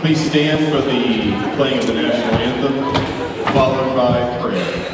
Please stand for the playing of the national anthem, followed by prayer.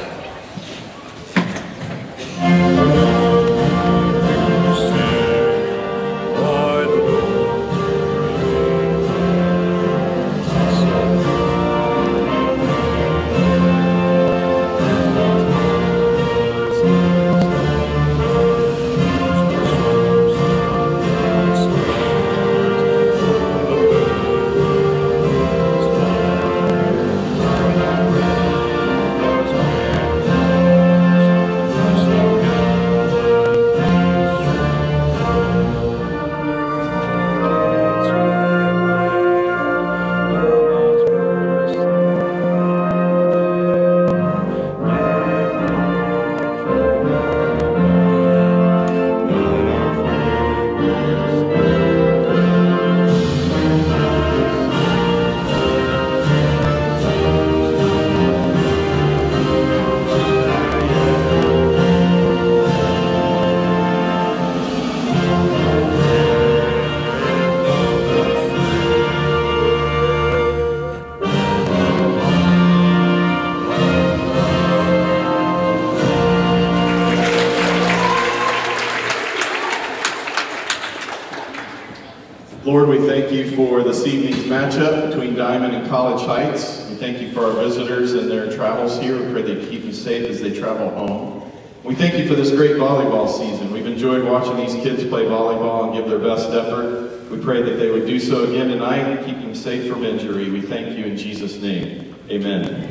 Lord, we thank you for this evening's matchup between Diamond and College Heights. We thank you for our visitors and their travels here. We pray that you keep them safe as they travel home. We thank you for this great volleyball season. We've enjoyed watching these kids play volleyball and give their best effort. We pray that they would do so again tonight and keep them safe from injury. We thank you in Jesus' name. Amen.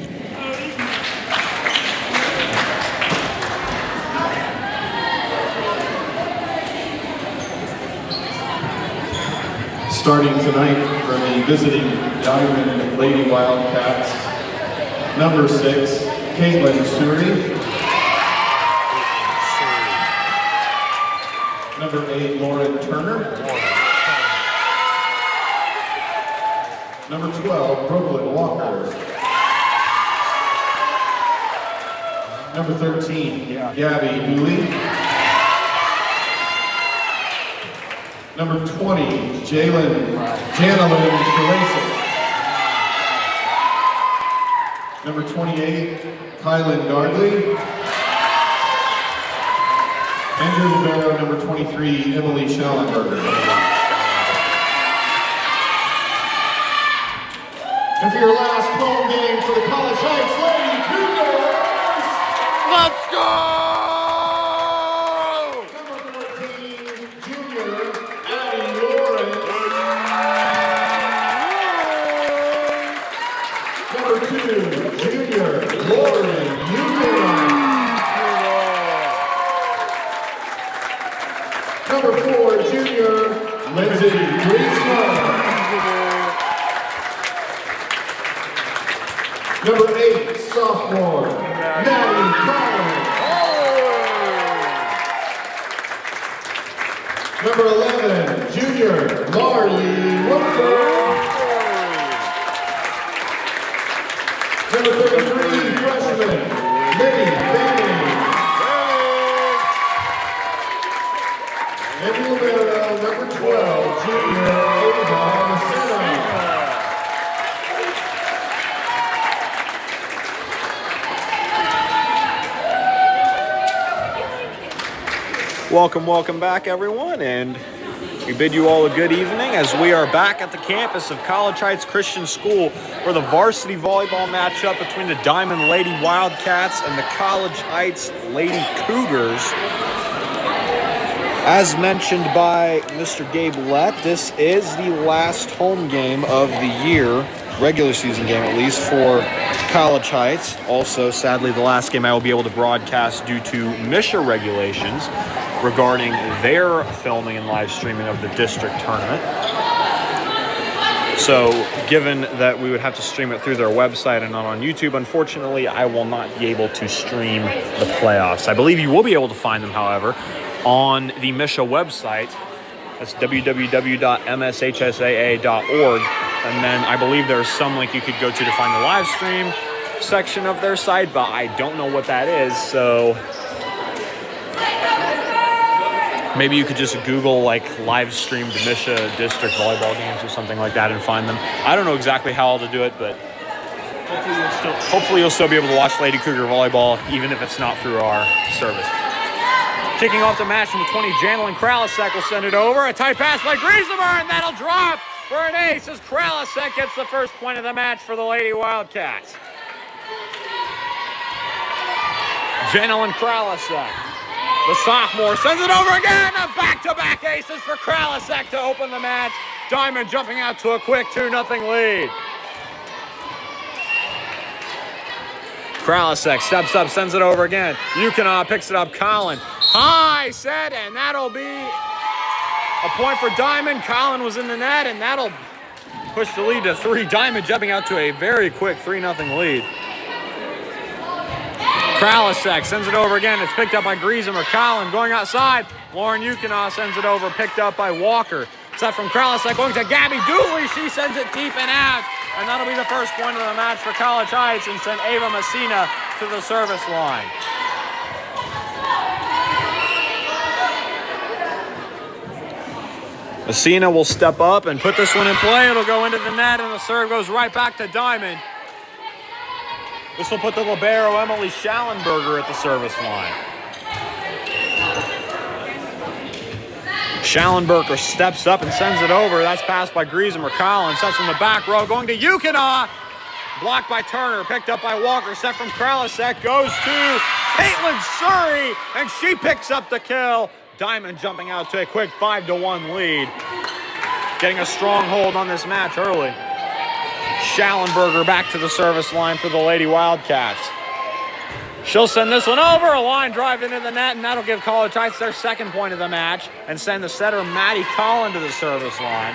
Starting tonight from the visiting Diamond Lady Wildcats, number 6, Caitlin Suri. Number 8, Lauren Turner. Number 12, Brooklyn Walker. Number 13, Gabby Dooley. Number 20, Janelyn Shalasic. Number 28, Kylan Gardley. Andrew Rivera, number 23, Emily Schallenberger. And for your last home game for the College Heights Lady Cougars, let's go! Number 4, junior, Lindsay Griezmann. Number 8, sophomore, Maddie Collins. Number 11, junior, Marley Woodford. Number 33, freshman, Libby Fanning. And libero, number 12, junior, Ava Messina. Welcome back, everyone, and we bid you all a good evening as we are back at the campus of College Heights Christian School for the varsity volleyball matchup between the Diamond Lady Wildcats and the College Heights Lady Cougars. As mentioned by Mr. Gabe Lett, this is the last home game of the year, regular season game at least, for College Heights. Also, sadly, the last game I will be able to broadcast due to MSHA regulations regarding their filming and live streaming of the district tournament. So, given that we would have to stream it through their website and not on YouTube, unfortunately, I will not be able to stream the playoffs. I believe you will be able to find them, however, on the MSHA website. That's www.mshsaa.org. And then I believe there's some link you could go to find the live stream section of their site, but I don't know what that is, so Maybe you could just Google like live streamed Misha district volleyball games or something like that and find them. I don't know exactly how to do it, but hopefully you'll still be able to watch Lady Cougar volleyball even if it's not through our service. Kicking off the match from the 20, Janelyn Kralisek will send it over. A tight pass by Griesemer, and that'll drop for an ace as Kralisek gets the first point of the match for the Lady Wildcats. Janelyn Kralisek, the sophomore, sends it over again. A back-to-back aces for Kralisek to open the match. Diamond jumping out to a quick 2-0 lead. Kralisek steps up, sends it over again. Yukina picks it up. Colin, high set, and that'll be a point for Diamond. Colin was in the net, and that'll push the lead to 3. Diamond jumping out to a very quick 3-0 lead. Kralisek sends it over again. It's picked up by Griesemer. Colin going outside. Lauren Yukina sends it over, picked up by Walker. Set from Kralisek going to Gabby Dooley. She sends it deep and out. And that'll be the first point of the match for College Heights and send Ava Messina to the service line. Messina will step up and put this one in play. It'll go into the net, and the serve goes right back to Diamond. This will put the libero Emily Schallenberger at the service line. Schallenberger steps up and sends it over. That's passed by Griesemer. Collins sets from the back row, going to Yukina. Blocked by Turner, picked up by Walker. Set from Kralisek, goes to Caitlin Surrey, and she picks up the kill. Diamond jumping out to a quick 5-1 lead. Getting a strong hold on this match early. Schallenberger back to the service line for the Lady Wildcats. She'll send this one over, a line drive into the net, and that'll give College Heights their second point of the match and send the setter Maddie Collin to the service line.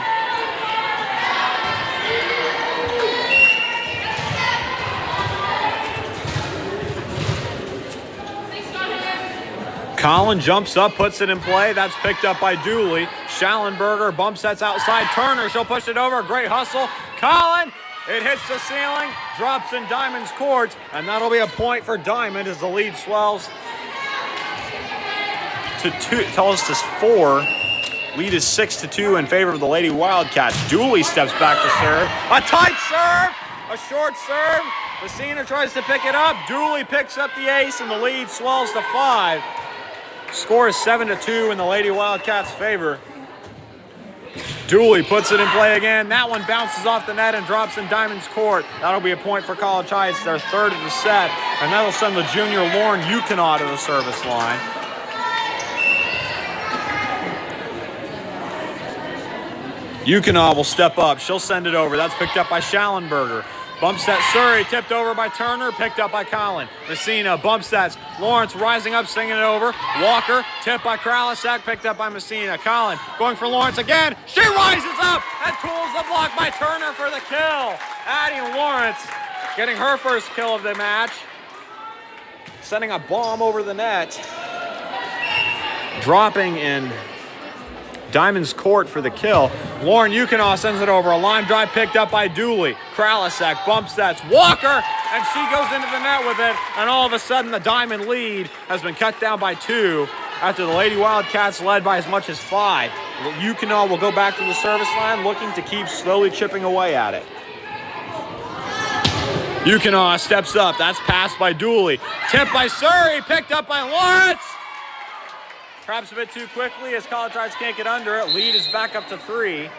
Collin jumps up, puts it in play. That's picked up by Dooley. Schallenberger bump sets outside. Turner, she'll push it over. Great hustle. Collin, it hits the ceiling, drops in Diamond's court, and that'll be a point for Diamond as the lead swells to 4. Lead is 6-2 in favor of the Lady Wildcats. Dooley steps back to serve. A tight serve, a short serve. Messina tries to pick it up. Dooley picks up the ace, and the lead swells to 5. Score is 7-2 in the Lady Wildcats' favor. Dooley puts it in play again. That one bounces off the net and drops in Diamond's court. That'll be a point for College Heights, their third of the set, and that'll send the junior Lauren Yukina to the service line. Yukina will step up. She'll send it over. That's picked up by Schallenberger. Bump set Surrey, tipped over by Turner, picked up by Collin. Messina, bump sets. Lawrence rising up, singing it over. Walker, tipped by Kralisek, picked up by Messina. Collin going for Lawrence again. She rises up and tools the block by Turner for the kill. Addie Lawrence getting her first kill of the match. Sending a bomb over the net. Dropping in Diamond's court for the kill. Lauren Yukina sends it over. A line drive picked up by Dooley. Kralisek bump sets Walker, and she goes into the net with it. And all of a sudden, the Diamond lead has been cut down by 2 after the Lady Wildcats led by as much as 5. Yukina will go back to the service line, looking to keep slowly chipping away at it. Yukina steps up. That's passed by Dooley. Tipped by Surrey, picked up by Lawrence. Perhaps a bit too quickly as College Heights can't get under it. Lead is back up to 3.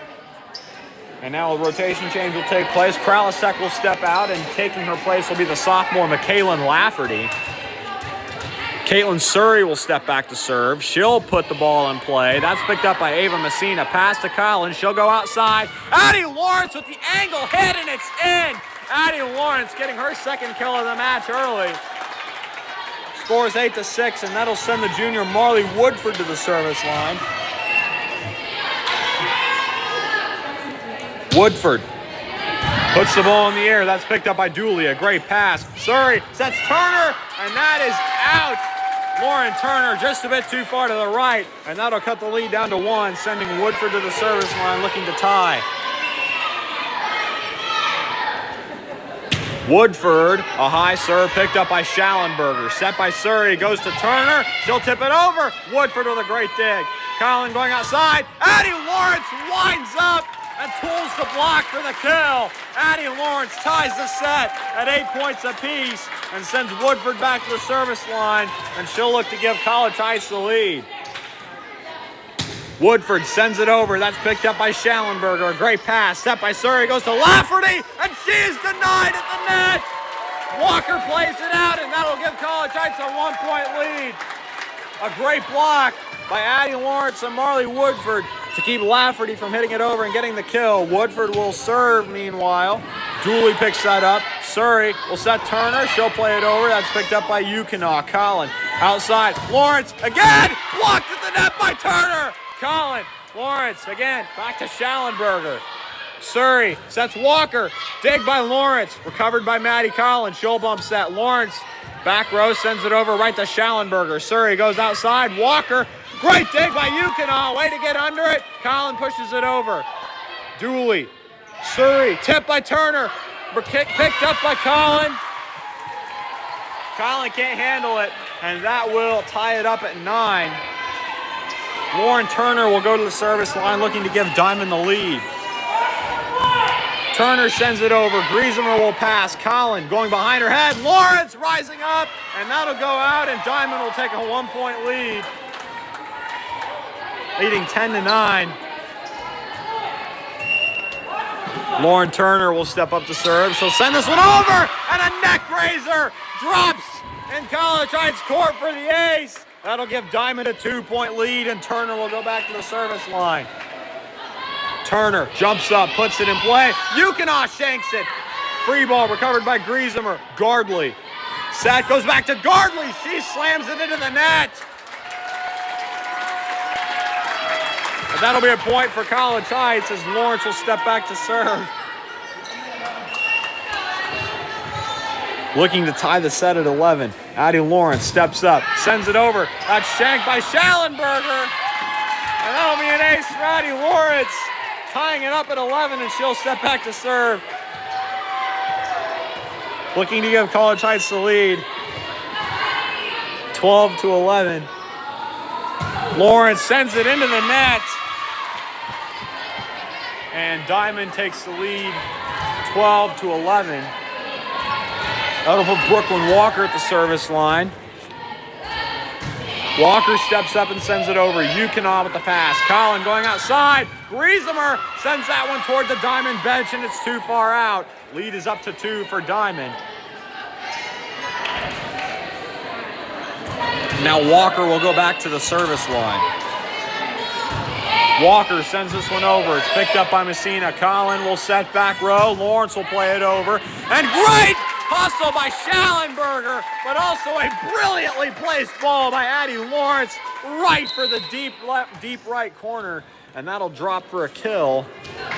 And now a rotation change will take place. Kralisek will step out, and taking her place will be the sophomore McKaylin Lafferty. Caitlin Surrey will step back to serve. She'll put the ball in play. That's picked up by Ava Messina. Pass to Collins. She'll go outside. Addie Lawrence with the angle hit, and it's in. Addie Lawrence getting her second kill of the match early. Scores 8-6, and that'll send the junior Marley Woodford to the service line. Woodford puts the ball in the air. That's picked up by Dooley. A great pass. Surrey sets Turner, and that is out. Lauren Turner just a bit too far to the right, and that'll cut the lead down to 1, sending Woodford to the service line looking to tie. Woodford, a high serve picked up by Schallenberger. Set by Surrey, goes to Turner. She'll tip it over. Woodford with a great dig. Collin going outside. Addie Lawrence winds up and tools the block for the kill. Addie Lawrence ties the set at 8 points apiece and sends Woodford back to the service line, and she'll look to give College Heights the lead. Woodford sends it over. That's picked up by Schallenberger. A great pass. Set by Surrey. Goes to Lafferty, and she is denied at the net. Walker plays it out, and that'll give College Heights a 1-point lead. A great block by Addie Lawrence and Marley Woodford to keep Lafferty from hitting it over and getting the kill. Woodford will serve meanwhile. Dooley picks that up. Surrey will set Turner. She'll play it over. That's picked up by Yukonaw. Collin outside. Lawrence again. Blocked at the net by Turner. Collin, Lawrence again. Back to Schallenberger. Surrey sets Walker. Dig by Lawrence. Recovered by Maddie Collins. She'll bump set. Lawrence back row sends it over right to Schallenberger. Surrey goes outside. Walker. Great dig by Yukonaw. Way to get under it. Collin pushes it over. Dooley. Surrey. Tipped by Turner. Picked up by Collin. Collin can't handle it, and that will tie it up at 9. Lauren Turner will go to the service line looking to give Diamond the lead. Turner sends it over. Griesemer will pass. Collin going behind her head. Lawrence rising up, and that'll go out, and Diamond will take a 1-point lead, leading 10-9. Lauren Turner will step up to serve. She'll send this one over, and a neck raiser drops in College Heights court for the ace. That'll give Diamond a 2-point lead, and Turner will go back to the service line. Turner jumps up, puts it in play. Yukonaw shanks it. Free ball recovered by Griesemer. Gardley. Set goes back to Gardley. She slams it into the net. But that'll be a point for College Heights as Lawrence will step back to serve. Looking to tie the set at 11. Addie Lawrence steps up, sends it over. That's shanked by Schallenberger. And that'll be an ace for Addie Lawrence. Tying it up at 11, and she'll step back to serve. Looking to give College Heights the lead. 12-11. Lawrence sends it into the net. And Diamond takes the lead 12-11. That'll put Brooklyn Walker at the service line. Walker steps up and sends it over. Yukonaw with the pass. Collin going outside. Griesemer sends that one toward the Diamond bench, and it's too far out. Lead is up to 2 for Diamond. Now Walker will go back to the service line. Walker sends this one over. It's picked up by Messina. Collin will set back row. Lawrence will play it over. And great hustle by Schallenberger, but also a brilliantly placed ball by Addie Lawrence right for the deep right corner. And that'll drop for a kill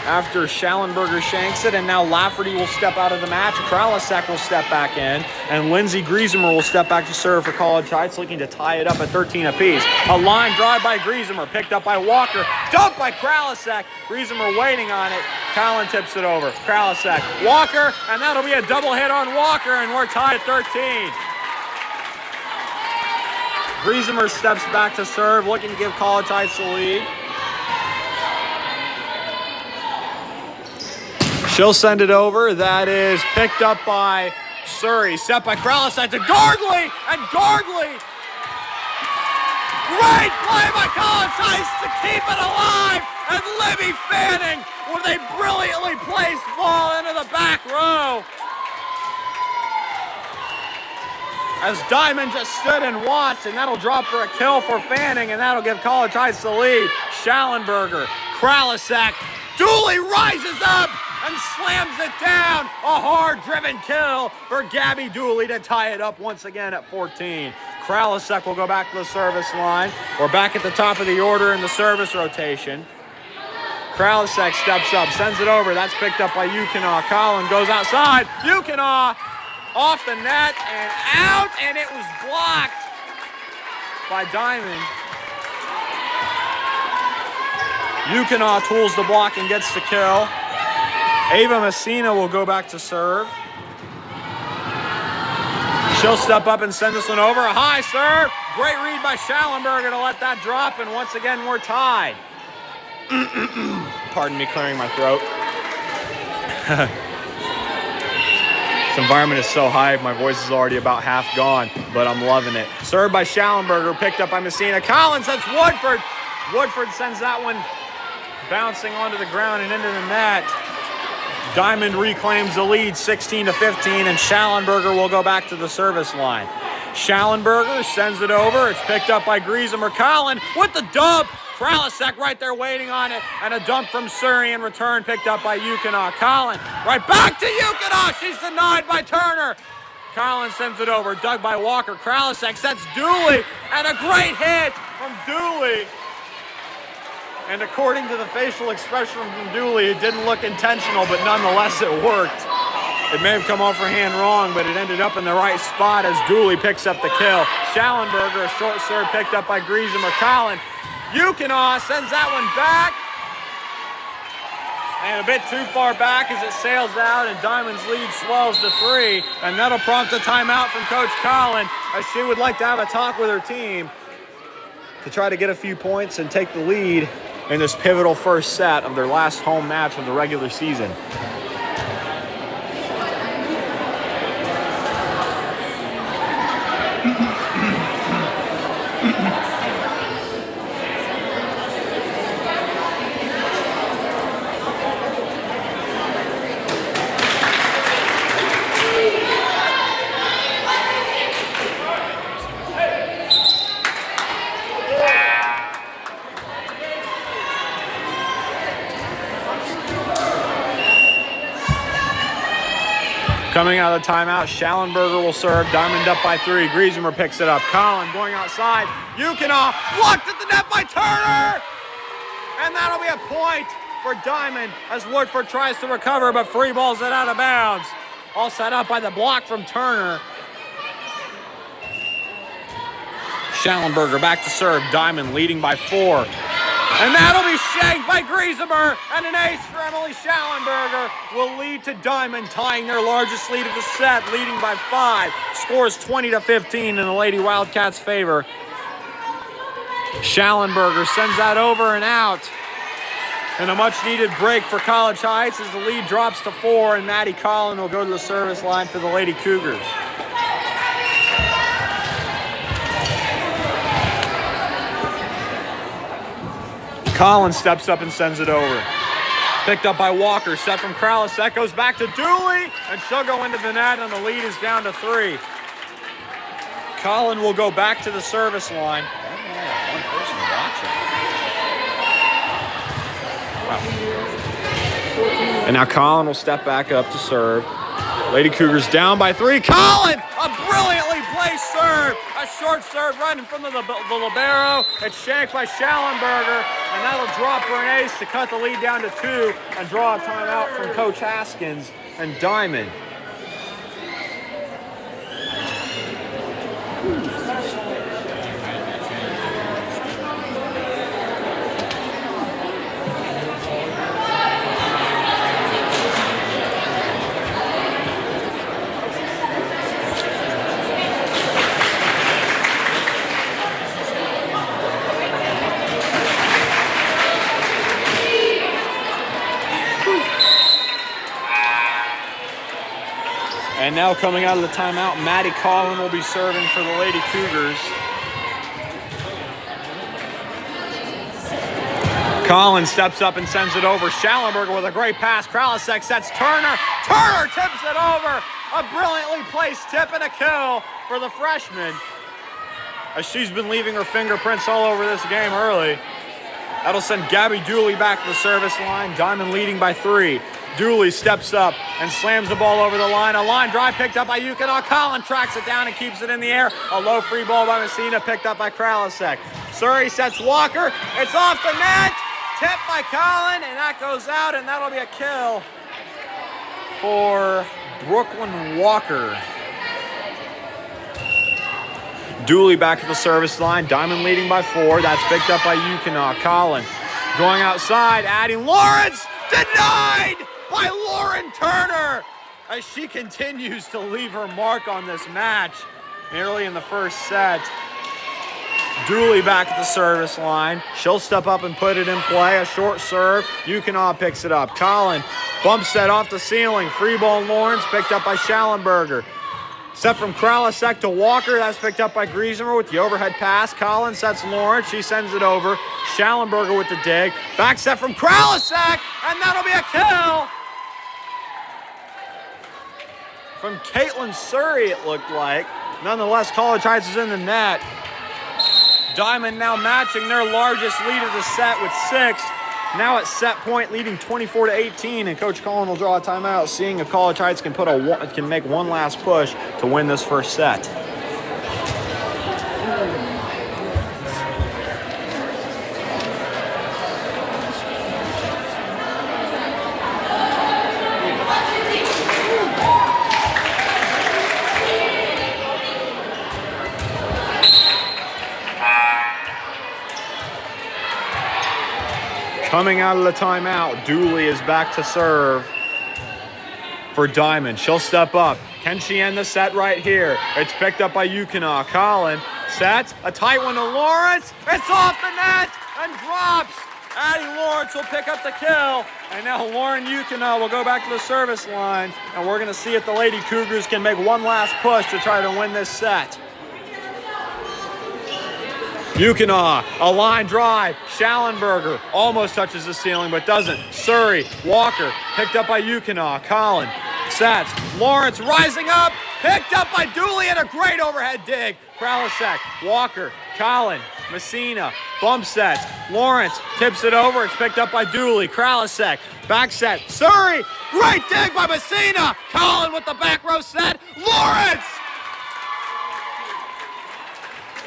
after Schallenberger shanks it. And now Lafferty will step out of the match. Kralisek will step back in. And Lindsey Griesemer will step back to serve for College Heights, looking to tie it up at 13 apiece. A line drive by Griesemer, picked up by Walker. Dumped by Kralisek. Griesemer waiting on it. Collin tips it over. Kralisek. Walker, and that'll be a double hit on Walker, and we're tied at 13. Griesemer steps back to serve, looking to give College Heights the lead. She'll send it over. That is picked up by Surrey. Set by Kralisek to Gardley, and Gardley. Great play by College Heights to keep it alive, and Libby Fanning with a brilliantly placed ball into the back row. As Diamond just stood and watched, and that'll drop for a kill for Fanning, and that'll give College Heights the lead. Schallenberger, Kralisek, Dooley rises up and slams it down. A hard-driven kill for Gabby Dooley to tie it up once again at 14. Kralisek will go back to the service line. We're back at the top of the order in the service rotation. Kralisek steps up, sends it over. That's picked up by Yukonaw. Collin goes outside. Yukonaw off the net and out, and it was blocked by Diamond. Yukonaw tools the block and gets the kill. Ava Messina will go back to serve. She'll step up and send this one over. A high serve. Great read by Schallenberger to let that drop, and once again, we're tied. Pardon me clearing my throat. This environment is so high, my voice is already about half gone, but I'm loving it. Served by Schallenberger, picked up by Messina. Collins, that's Woodford. Woodford sends that one bouncing onto the ground and into the net. Diamond reclaims the lead 16-15, and Schallenberger will go back to the service line. Schallenberger sends it over. It's picked up by Griesemer. Collin with the dump. Kralisek right there waiting on it. And a dump from Surrey in return, picked up by Yukonaw. Collin right back to Yukonaw. She's denied by Turner. Collin sends it over. Dug by Walker. Kralisek sets Dooley. And a great hit from Dooley. And according to the facial expression from Dooley, it didn't look intentional, but nonetheless it worked. It may have come off her hand wrong, but it ended up in the right spot as Dooley picks up the kill. Schallenberger, a short serve picked up by Griesemer. Collin. Yukonaw sends that one back. And a bit too far back as it sails out, and Diamond's lead swells to 3. And that'll prompt a timeout from Coach Collin, as she would like to have a talk with her team to try to get a few points and take the lead in this pivotal first set of their last home match of the regular season. Coming out of the timeout, Schallenberger will serve. Diamond up by 3. Griesemer picks it up. Collin going outside. Yukonaw blocked at the net by Turner! And that'll be a point for Diamond as Woodford tries to recover, but free balls it out of bounds. All set up by the block from Turner. Schallenberger back to serve. Diamond leading by 4. And that'll be shanked by Griesemer, and an ace for Emily Schallenberger will lead to Diamond, tying their largest lead of the set, leading by 5. Scores 20-15 in the Lady Wildcats' favor. Schallenberger sends that over and out. And a much-needed break for College Heights as the lead drops to 4, and Maddie Collin will go to the service line for the Lady Cougars. Collin steps up and sends it over. Picked up by Walker, set from Kralisek, goes back to Dooley, and she'll go into the net, and the lead is down to 3. Collin will go back to the service line. One person watching. Wow. And now Collin will step back up to serve. Lady Cougars down by 3. Collin, a brilliantly placed serve. A short serve right in front of the libero. It's shanked by Schallenberger, and that'll drop for an ace to cut the lead down to 2 and draw a timeout from Coach Haskins and Diamond. And now coming out of the timeout, Maddie Collin will be serving for the Lady Cougars. Collin steps up and sends it over. Schallenberger with a great pass. Kralisek sets Turner. Turner tips it over. A brilliantly placed tip and a kill for the freshman, as she's been leaving her fingerprints all over this game early. That'll send Gabby Dooley back to the service line. Diamond leading by 3. Dooley steps up and slams the ball over the line. A line drive picked up by Yukonaw. Collin tracks it down and keeps it in the air. A low free ball by Messina picked up by Kralisek. Surrey sets Walker. It's off the net. Tipped by Collin, and that goes out, and that'll be a kill for Brooklyn Walker. Dooley back to the service line. Diamond leading by 4. That's picked up by Yukonaw. Collin going outside, adding Lawrence. Denied by Lauren Turner as she continues to leave her mark on this match early in the first set. Dooley back at the service line. She'll step up and put it in play. A short serve. Yukonaw picks it up. Collin bumps that off the ceiling. Free ball Lawrence picked up by Schallenberger. Set from Kralasek to Walker. That's picked up by Griesemer with the overhead pass. Collin sets Lawrence. She sends it over. Schallenberger with the dig. Back set from Kralasek, and that'll be a kill. From Caitlin Surrey, it looked like. Nonetheless, College Heights is in the net. Diamond now matching their largest lead of the set with 6. Now at set point, leading 24-18, and Coach Collin will draw a timeout, seeing if College Heights can make one last push to win this first set. Coming out of the timeout, Dooley is back to serve for Diamond. She'll step up. Can she end the set right here? It's picked up by Yukonaw. Collin sets a tight one to Lawrence. It's off the net and drops. Addie Lawrence will pick up the kill. And now Lauren Yukonaw will go back to the service line. And we're going to see if the Lady Cougars can make one last push to try to win this set. Yukonaw, a line drive. Schallenberger almost touches the ceiling but doesn't. Surrey, Walker, picked up by Yukonaw. Collin sets. Lawrence rising up, picked up by Dooley and a great overhead dig. Kralasek, Walker, Collin, Messina, bump sets. Lawrence tips it over. It's picked up by Dooley. Kralasek, back set. Surrey, great dig by Messina. Collin with the back row set. Lawrence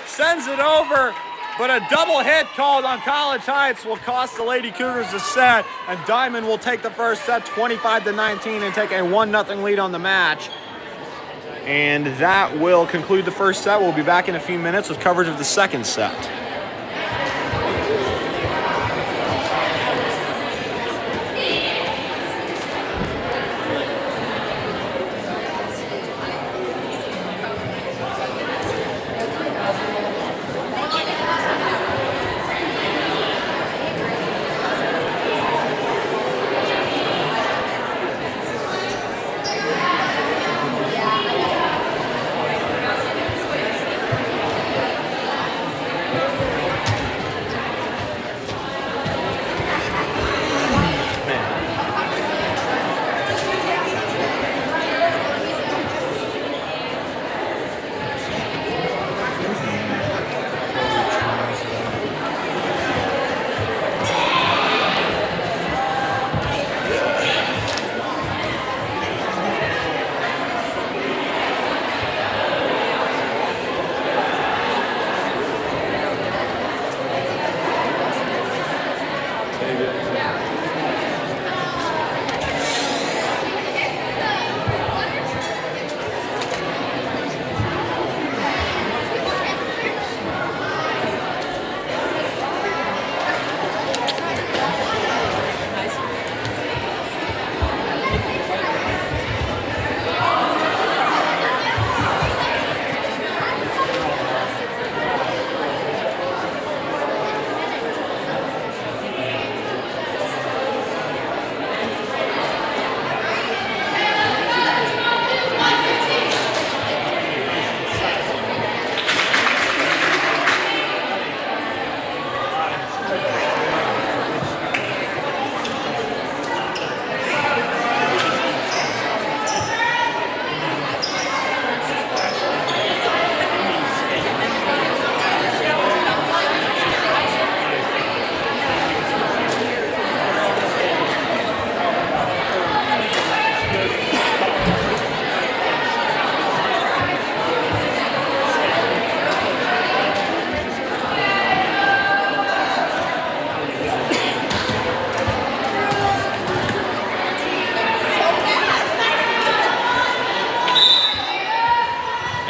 sends it over, but a double hit called on College Heights will cost the Lady Cougars the set, and Diamond will take the first set 25-19 and take a 1-0 lead on the match. And that will conclude the first set. We'll be back in a few minutes with coverage of the second set.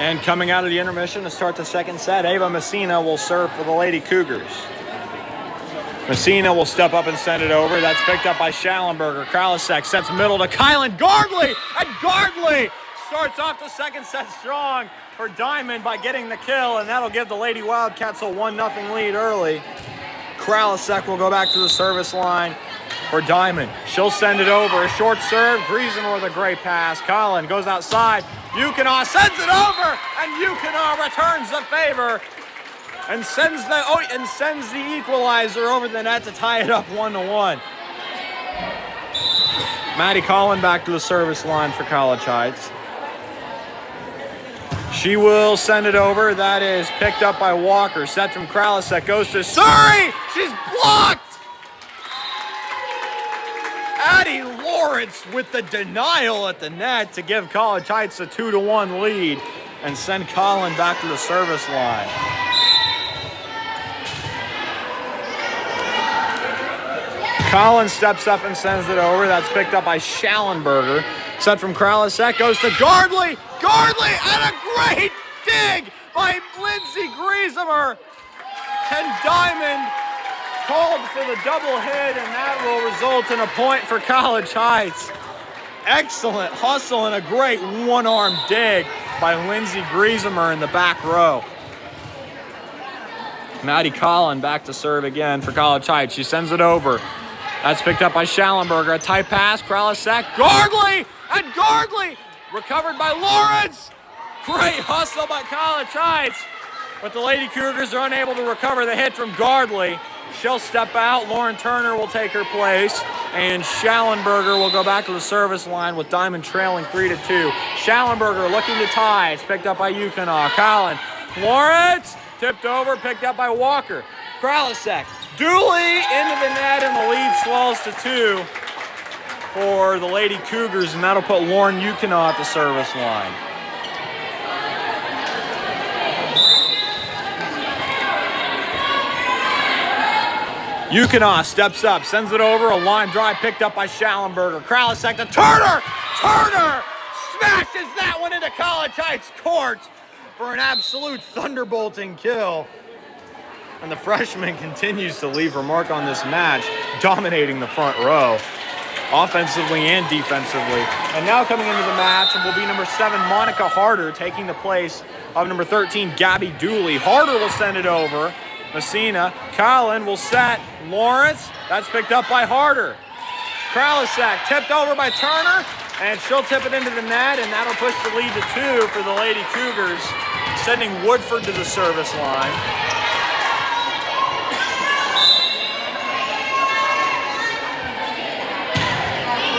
And coming out of the intermission to start the second set, Ava Messina will serve for the Lady Cougars. Messina will step up and send it over. That's picked up by Schallenberger. Kralasek sets middle to Kylan Gardley, and Gardley starts off the second set strong for Diamond by getting the kill, and that'll give the Lady Wildcats a 1-0 lead early. Kralisek will go back to the service line for Diamond. She'll send it over. A short serve. Griezmer with a great pass. Colin goes outside. Yukinaw sends it over, and Yukinaw returns the favor and sends the equalizer over the net to tie it up 1-1. Maddie Collin back to the service line for College Heights. She will send it over. That is picked up by Walker. Set from Kralisek. Goes to Surrey. She's blocked. Addie Lawrence with the denial at the net to give College Heights a 2-1 lead and send Collin back to the service line. Collin steps up and sends it over. That's picked up by Schallenberger. Set from Kralisek. Goes to Gardley. Gardley and a great dig by Lindsey Griezmer. And Diamond called for the double hit, and that will result in a point for College Heights. Excellent hustle and a great one-arm dig by Lindsey Griezmer in the back row. Maddie Collin back to serve again for College Heights. She sends it over. That's picked up by Schallenberger. A tight pass. Kralisek. Gardley! And Gardley! Recovered by Lawrence! Great hustle by College Heights. But the Lady Cougars are unable to recover the hit from Gardley. She'll step out. Lauren Turner will take her place. And Schallenberger will go back to the service line with Diamond trailing 3-2. Schallenberger looking to tie. It's picked up by Yukinaw. Collin. Lawrence! Tipped over. Picked up by Walker. Kralisek. Dooley into the net, and the lead swells to 2 for the Lady Cougars, and that'll put Lauren Yukinaw at the service line. Yukinaw steps up, sends it over, a line drive picked up by Schallenberger. Kralisek to Turner! Turner smashes that one into College Heights court for an absolute thunderbolting kill. And the freshman continues to leave her mark on this match, dominating the front row, offensively and defensively. And now coming into the match will be number 7, Monica Harder, taking the place of number 13, Gabby Dooley. Harder will send it over. Messina. Collin will set. Lawrence. That's picked up by Harder. Kralisek tipped over by Turner, and she'll tip it into the net, and that'll push the lead to 2 for the Lady Cougars, sending Woodford to the service line.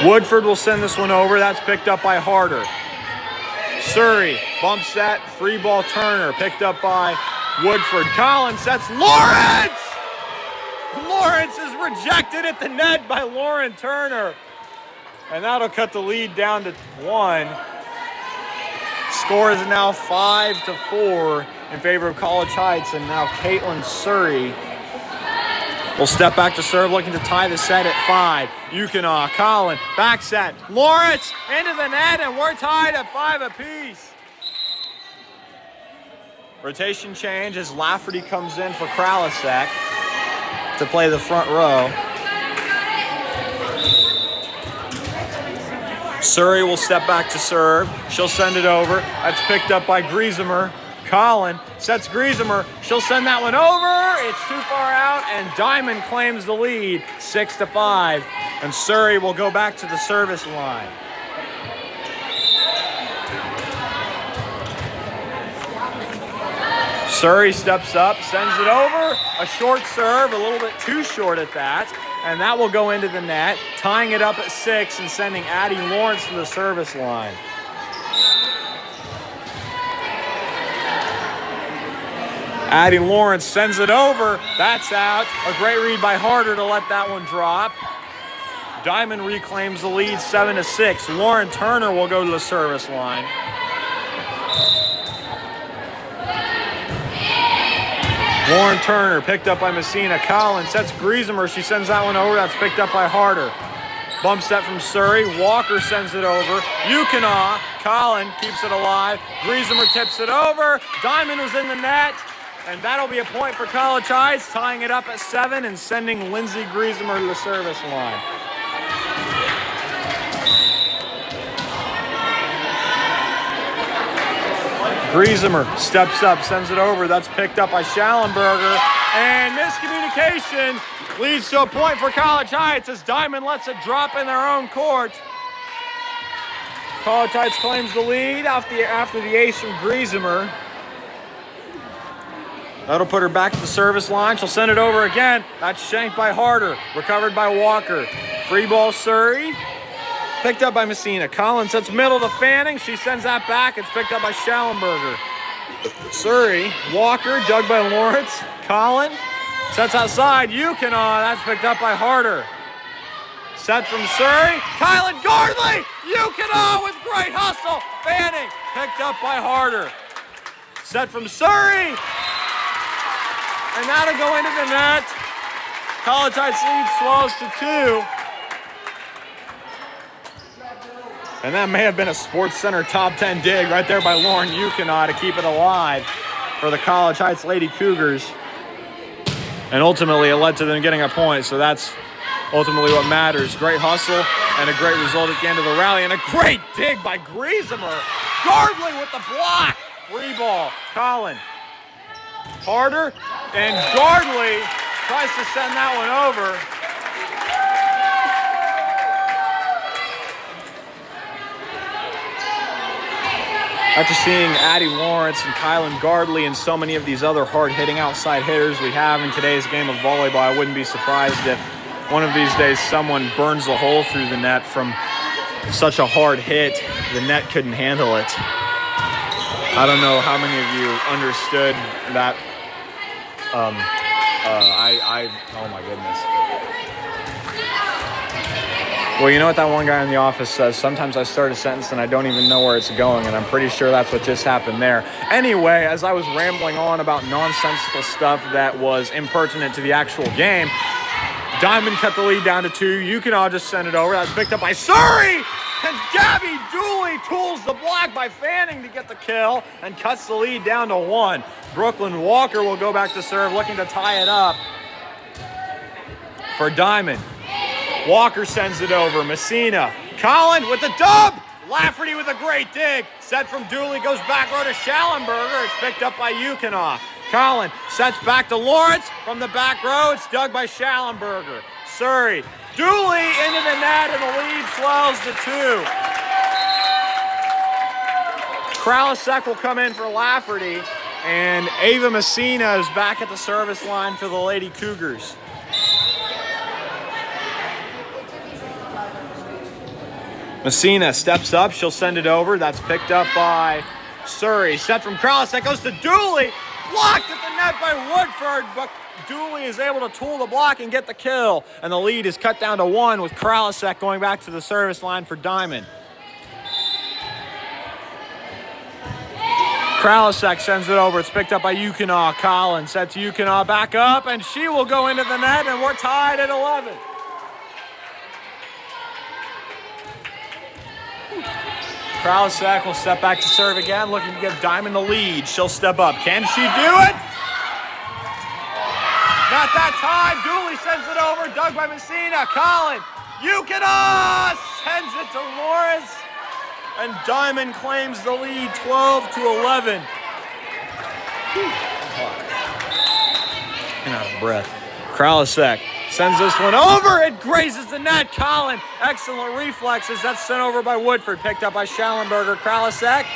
Woodford will send this one over. That's picked up by Harder. Surrey, bump set, free ball Turner, picked up by Woodford. Collin sets Lawrence! Lawrence is rejected at the net by Lauren Turner. And that'll cut the lead down to 1. Score is now 5-4 in favor of College Heights, and now Caitlin Surrey will step back to serve, looking to tie the set at 5. Yukinaw, Collin, back set. Lawrence into the net, and we're tied at 5 apiece. Rotation change as Lafferty comes in for Kralisek to play the front row. Surrey will step back to serve. She'll send it over. That's picked up by Griezmer. Collin sets Griezmer. She'll send that one over. It's too far out, and Diamond claims the lead, 6-5. And Surrey will go back to the service line. Surrey steps up, sends it over. A short serve, a little bit too short at that. And that will go into the net, tying it up at 6 and sending Addie Lawrence to the service line. Addie Lawrence sends it over. That's out. A great read by Harder to let that one drop. Diamond reclaims the lead, 7-6. Lauren Turner will go to the service line. Lauren Turner picked up by Messina. Collin sets Griezmer. She sends that one over. That's picked up by Harder. Bump set from Surrey. Walker sends it over. Yukinaw. Collin keeps it alive. Griezmer tips it over. Diamond was in the net. And that'll be a point for College Heights, tying it up at 7 and sending Lindsey Griezmer to the service line. Griesemer steps up, sends it over. That's picked up by Schallenberger. And miscommunication leads to a point for College Heights as Diamond lets it drop in their own court. College Heights claims the lead after the ace from Griesemer. That'll put her back to the service line. She'll send it over again. That's shanked by Harder. Recovered by Walker. Free ball Surrey. Picked up by Messina. Collins sets middle to Fanning. She sends that back. It's picked up by Schallenberger. Surrey. Walker. Dug by Lawrence. Collin sets outside. Yukina. That's picked up by Harder. Set from Surrey. Kylan Gardley. Yukina with great hustle. Fanning. Picked up by Harder. Set from Surrey. And that'll go into the net. College Heights lead swells to 2. And that may have been a Sports Center top 10 dig right there by Lauren Yukina to keep it alive for the College Heights Lady Cougars. And ultimately it led to them getting a point, so that's ultimately what matters. Great hustle and a great result at the end of the rally, and a great dig by Griesemer. Gardley with the block. Free ball. Collin. Harder, and Gardley tries to send that one over. After seeing Addie Lawrence and Kylan Gardley and so many of these other hard-hitting outside hitters we have in today's game of volleyball, I wouldn't be surprised if one of these days someone burns a hole through the net from such a hard hit. The net couldn't handle it. I don't know how many of you understood that. Oh my goodness. Well, you know what that one guy in the office says? Sometimes I start a sentence and I don't even know where it's going, and I'm pretty sure that's what just happened there. Anyway, as I was rambling on about nonsensical stuff that was impertinent to the actual game, Diamond cut the lead down to 2. You can all just send it over. That's picked up by Surrey! And Gabby Dooley tools the block by Fanning to get the kill and cuts the lead down to 1. Brooklyn Walker will go back to serve, looking to tie it up for Diamond. Walker sends it over. Messina. Collin with the dub. Lafferty with a great dig. Set from Dooley, goes back row to Schallenberger. It's picked up by Yukina. Collin sets back to Lawrence from the back row. It's dug by Schallenberger. Surrey. Dooley into the net, and the lead swells to 2. Kralisek will come in for Lafferty, and Ava Messina is back at the service line for the Lady Cougars. Messina steps up. She'll send it over. That's picked up by Surrey. Set from Kralisek goes to Dooley. Blocked at the net by Woodford, but Dooley is able to tool the block and get the kill. And the lead is cut down to 1 with Kralisek going back to the service line for Diamond. Kralisek sends it over. It's picked up by Yukina. Collins sets Yukina back up, and she will go into the net, and we're tied at 11. Kralisek will step back to serve again, looking to give Diamond the lead. She'll step up. Can she do it? Not that time. Dooley sends it over. Dug by Messina. Collin. Yukina sends it to Lawrence. And Diamond claims the lead 12-11. I'm out of breath. Kralisek sends this one over. It grazes the net. Collin, excellent reflexes. That's sent over by Woodford. Picked up by Schallenberger. Kralisek.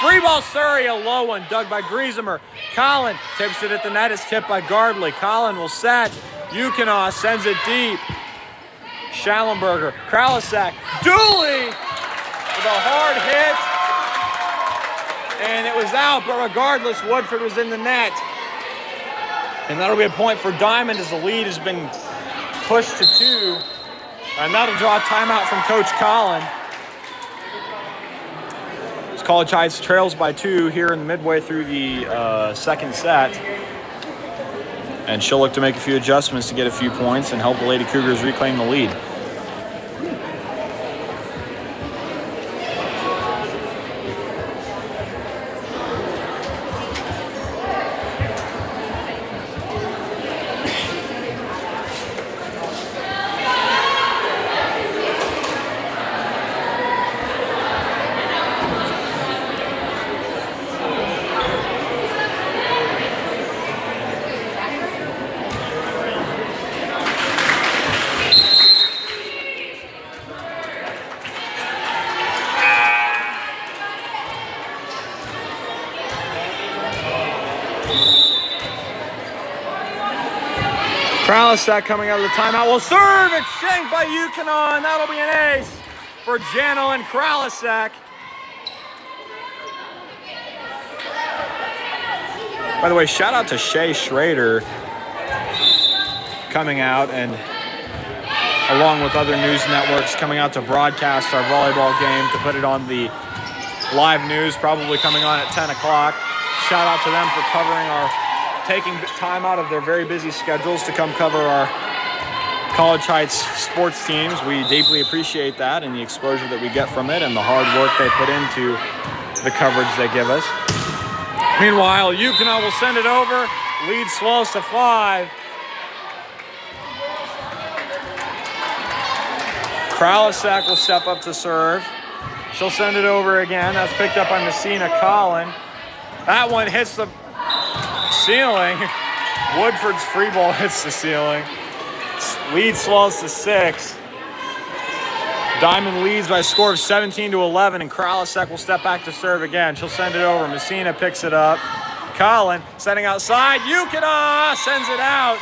Free ball Surrey, a low one. Dug by Griesemer. Collin tips it at the net. It's tipped by Gardley. Collin will set. Yukina sends it deep. Schallenberger. Kralisek. Dooley with a hard hit. And it was out, but regardless, Woodford was in the net. And that'll be a point for Diamond as the lead has been pushed to 2. And that'll draw a timeout from Coach Collin. College Heights trails by 2 here in midway through the second set. And she'll look to make a few adjustments to get a few points and help the Lady Cougars reclaim the lead. Kralisek coming out of the timeout will serve. It's shanked by Yukon. That'll be an ace for Jano and Kralisek. By the way, shout out to Shay Schrader coming out and along with other news networks coming out to broadcast our volleyball game, to put it on the live news, probably coming on at 10 o'clock. Shout out to them for taking time out of their very busy schedules to come cover our College Heights sports teams. We deeply appreciate that and the exposure that we get from it and the hard work they put into the coverage they give us. Meanwhile, Yukon will send it over. Lead swells to 5. Kralisek will step up to serve. She'll send it over again. That's picked up by Messina Collin. That one hits the ceiling. Woodford's free ball hits the ceiling. Lead swells to 6. Diamond leads by a score of 17-11, and Kralisek will step back to serve again. She'll send it over. Messina picks it up. Collin setting outside. Yukon sends it out.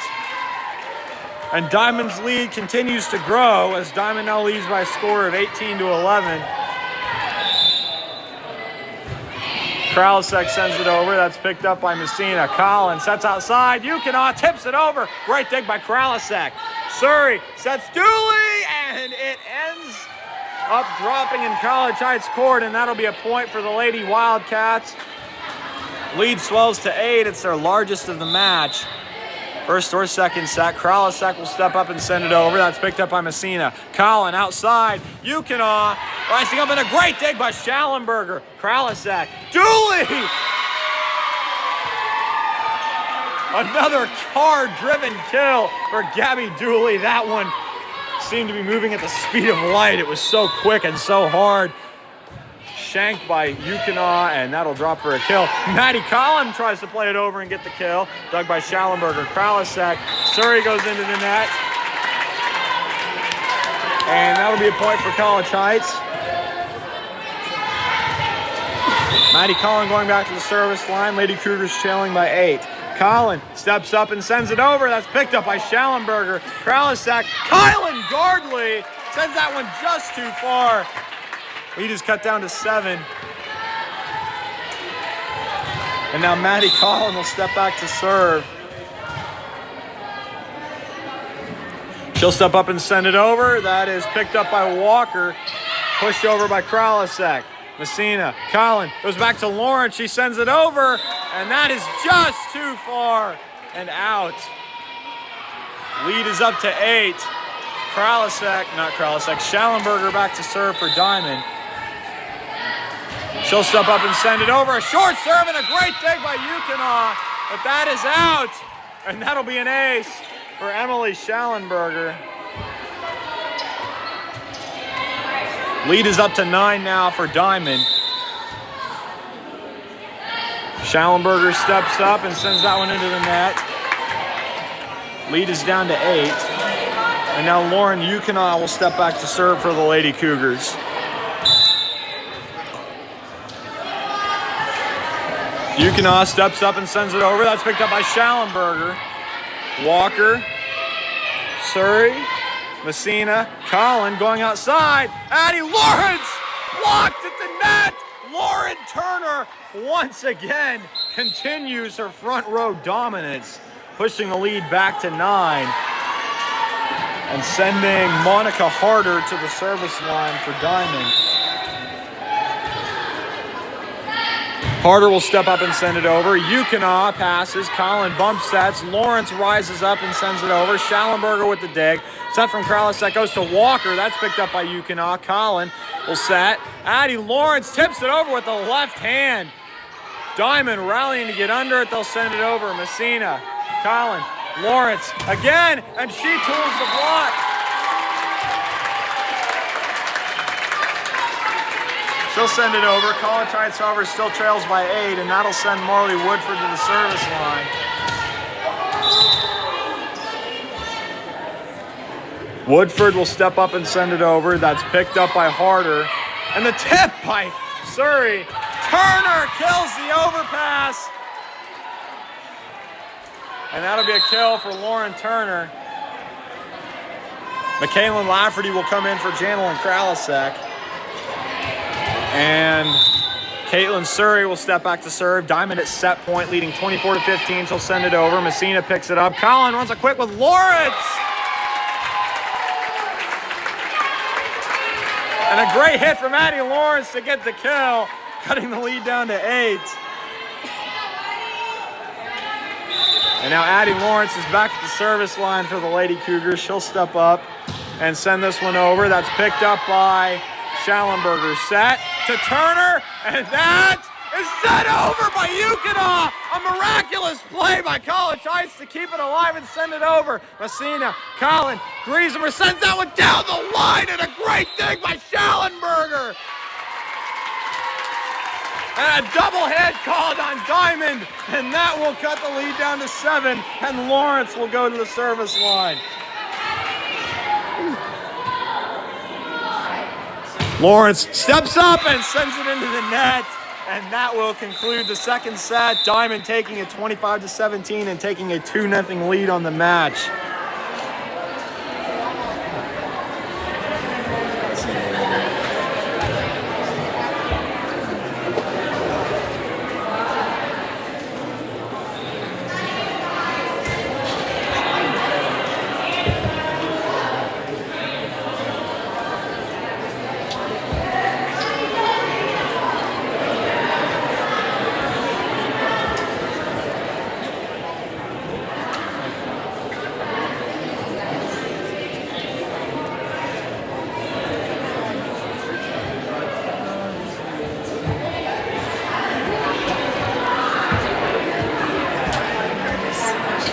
And Diamond's lead continues to grow as Diamond now leads by a score of 18-11. Kralisek sends it over. That's picked up by Messina. Collin sets outside. Yukon tips it over. Great dig by Kralisek. Surrey sets Dooley, and it ends up dropping in College Heights court, and that'll be a point for the Lady Wildcats. Lead swells to 8. It's their largest of the match. First or second set. Kralisek will step up and send it over. That's picked up by Messina. Collin outside. Yukon rising up, and a great dig by Schallenberger. Kralisek. Dooley! Another hard-driven kill for Gabby Dooley. That one seemed to be moving at the speed of light. It was so quick and so hard. Shanked by Yukon, and that'll drop for a kill. Maddie Collin tries to play it over and get the kill. Dug by Schallenberger. Kralisek. Surrey goes into the net. And that'll be a point for College Heights. Maddie Collin going back to the service line. Lady Cougars trailing by 8. Collin steps up and sends it over. That's picked up by Schallenberger. Kralisek. Kylan Gardley sends that one just too far. Lead is cut down to 7. And now Maddie Collin will step back to serve. She'll step up and send it over. That is picked up by Walker. Pushed over by Kralisek. Messina. Collin goes back to Lawrence. She sends it over. And that is just too far and out. Lead is up to 8. Schallenberger back to serve for Diamond. She'll step up and send it over. A short serve and a great dig by Yukon, but that is out. And that'll be an ace for Emily Schallenberger. Lead is up to 9 now for Diamond. Schallenberger steps up and sends that one into the net. Lead is down to 8. And now Lauren Yukon will step back to serve for the Lady Cougars. Yukon steps up and sends it over. That's picked up by Schallenberger. Walker. Surrey. Messina. Collin going outside. Addie Lawrence blocked at the net. Lauren Turner once again continues her front row dominance, pushing the lead back to 9 and sending Monica Harder to the service line for Diamond. Harder will step up and send it over. Yukon passes. Collin bump sets. Lawrence rises up and sends it over. Schallenberger with the dig. Set from Kralisek goes to Walker. That's picked up by Yukon. Collin will set. Addie Lawrence tips it over with the left hand. Diamond rallying to get under it. They'll send it over. Messina. Collin. Lawrence again. And she tools the block. She'll send it over. College Heights, however, still trails by 8, and that'll send Marley Woodford to the service line. Woodford will step up and send it over. That's picked up by Harder. And the tip by Surrey. Turner kills the overpass. And that'll be a kill for Lauren Turner. McKaylin Lafferty will come in for Janelyn Kralasek. And Caitlin Surrey will step back to serve. Diamond at set point, leading 24-15. She'll send it over. Messina picks it up. Collin runs a quick with Lawrence. And a great hit from Addie Lawrence to get the kill, cutting the lead down to 8. And now Addie Lawrence is back at the service line for the Lady Cougars. She'll step up and send this one over. That's picked up by Schallenberger. Set to Turner, and that is set over by Yukonov. A miraculous play by College Heights to keep it alive and send it over. Messina, Collin, Griesemer sends that one down the line, and a great dig by Schallenberger. And a double hit called on Diamond, and that will cut the lead down to 7, and Lawrence will go to the service line. Lawrence steps up and sends it into the net, and that will conclude the second set. Diamond taking it 25-17 and taking a 2-0 lead on the match.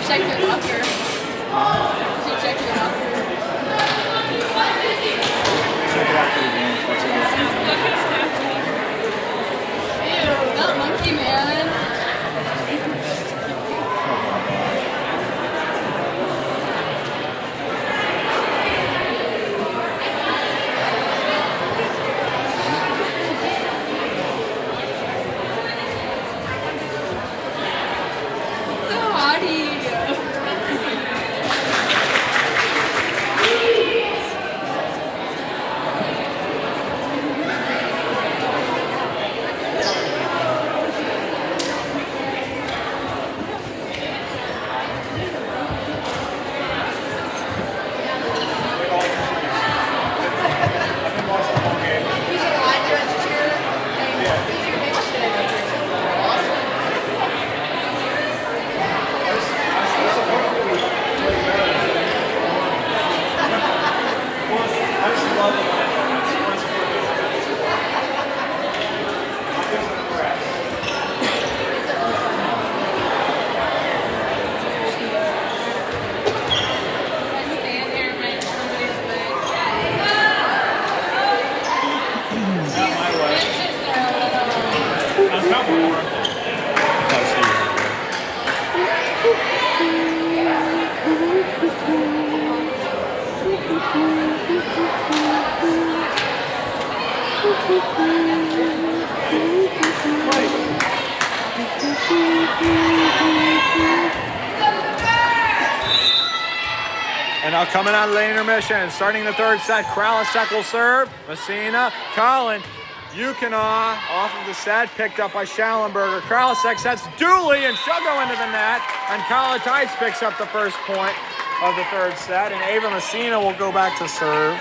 Check your locker. Check your locker. Ew, that monkey man. So haughty. And now coming out of the intermission, starting the third set, Kralasek will serve. Messina, Collin, Yukonov off of the set, picked up by Schallenberger. Kralasek sets Dooley, and she'll go into the net. And College Heights picks up the first point of the third set, and Ava Messina will go back to serve.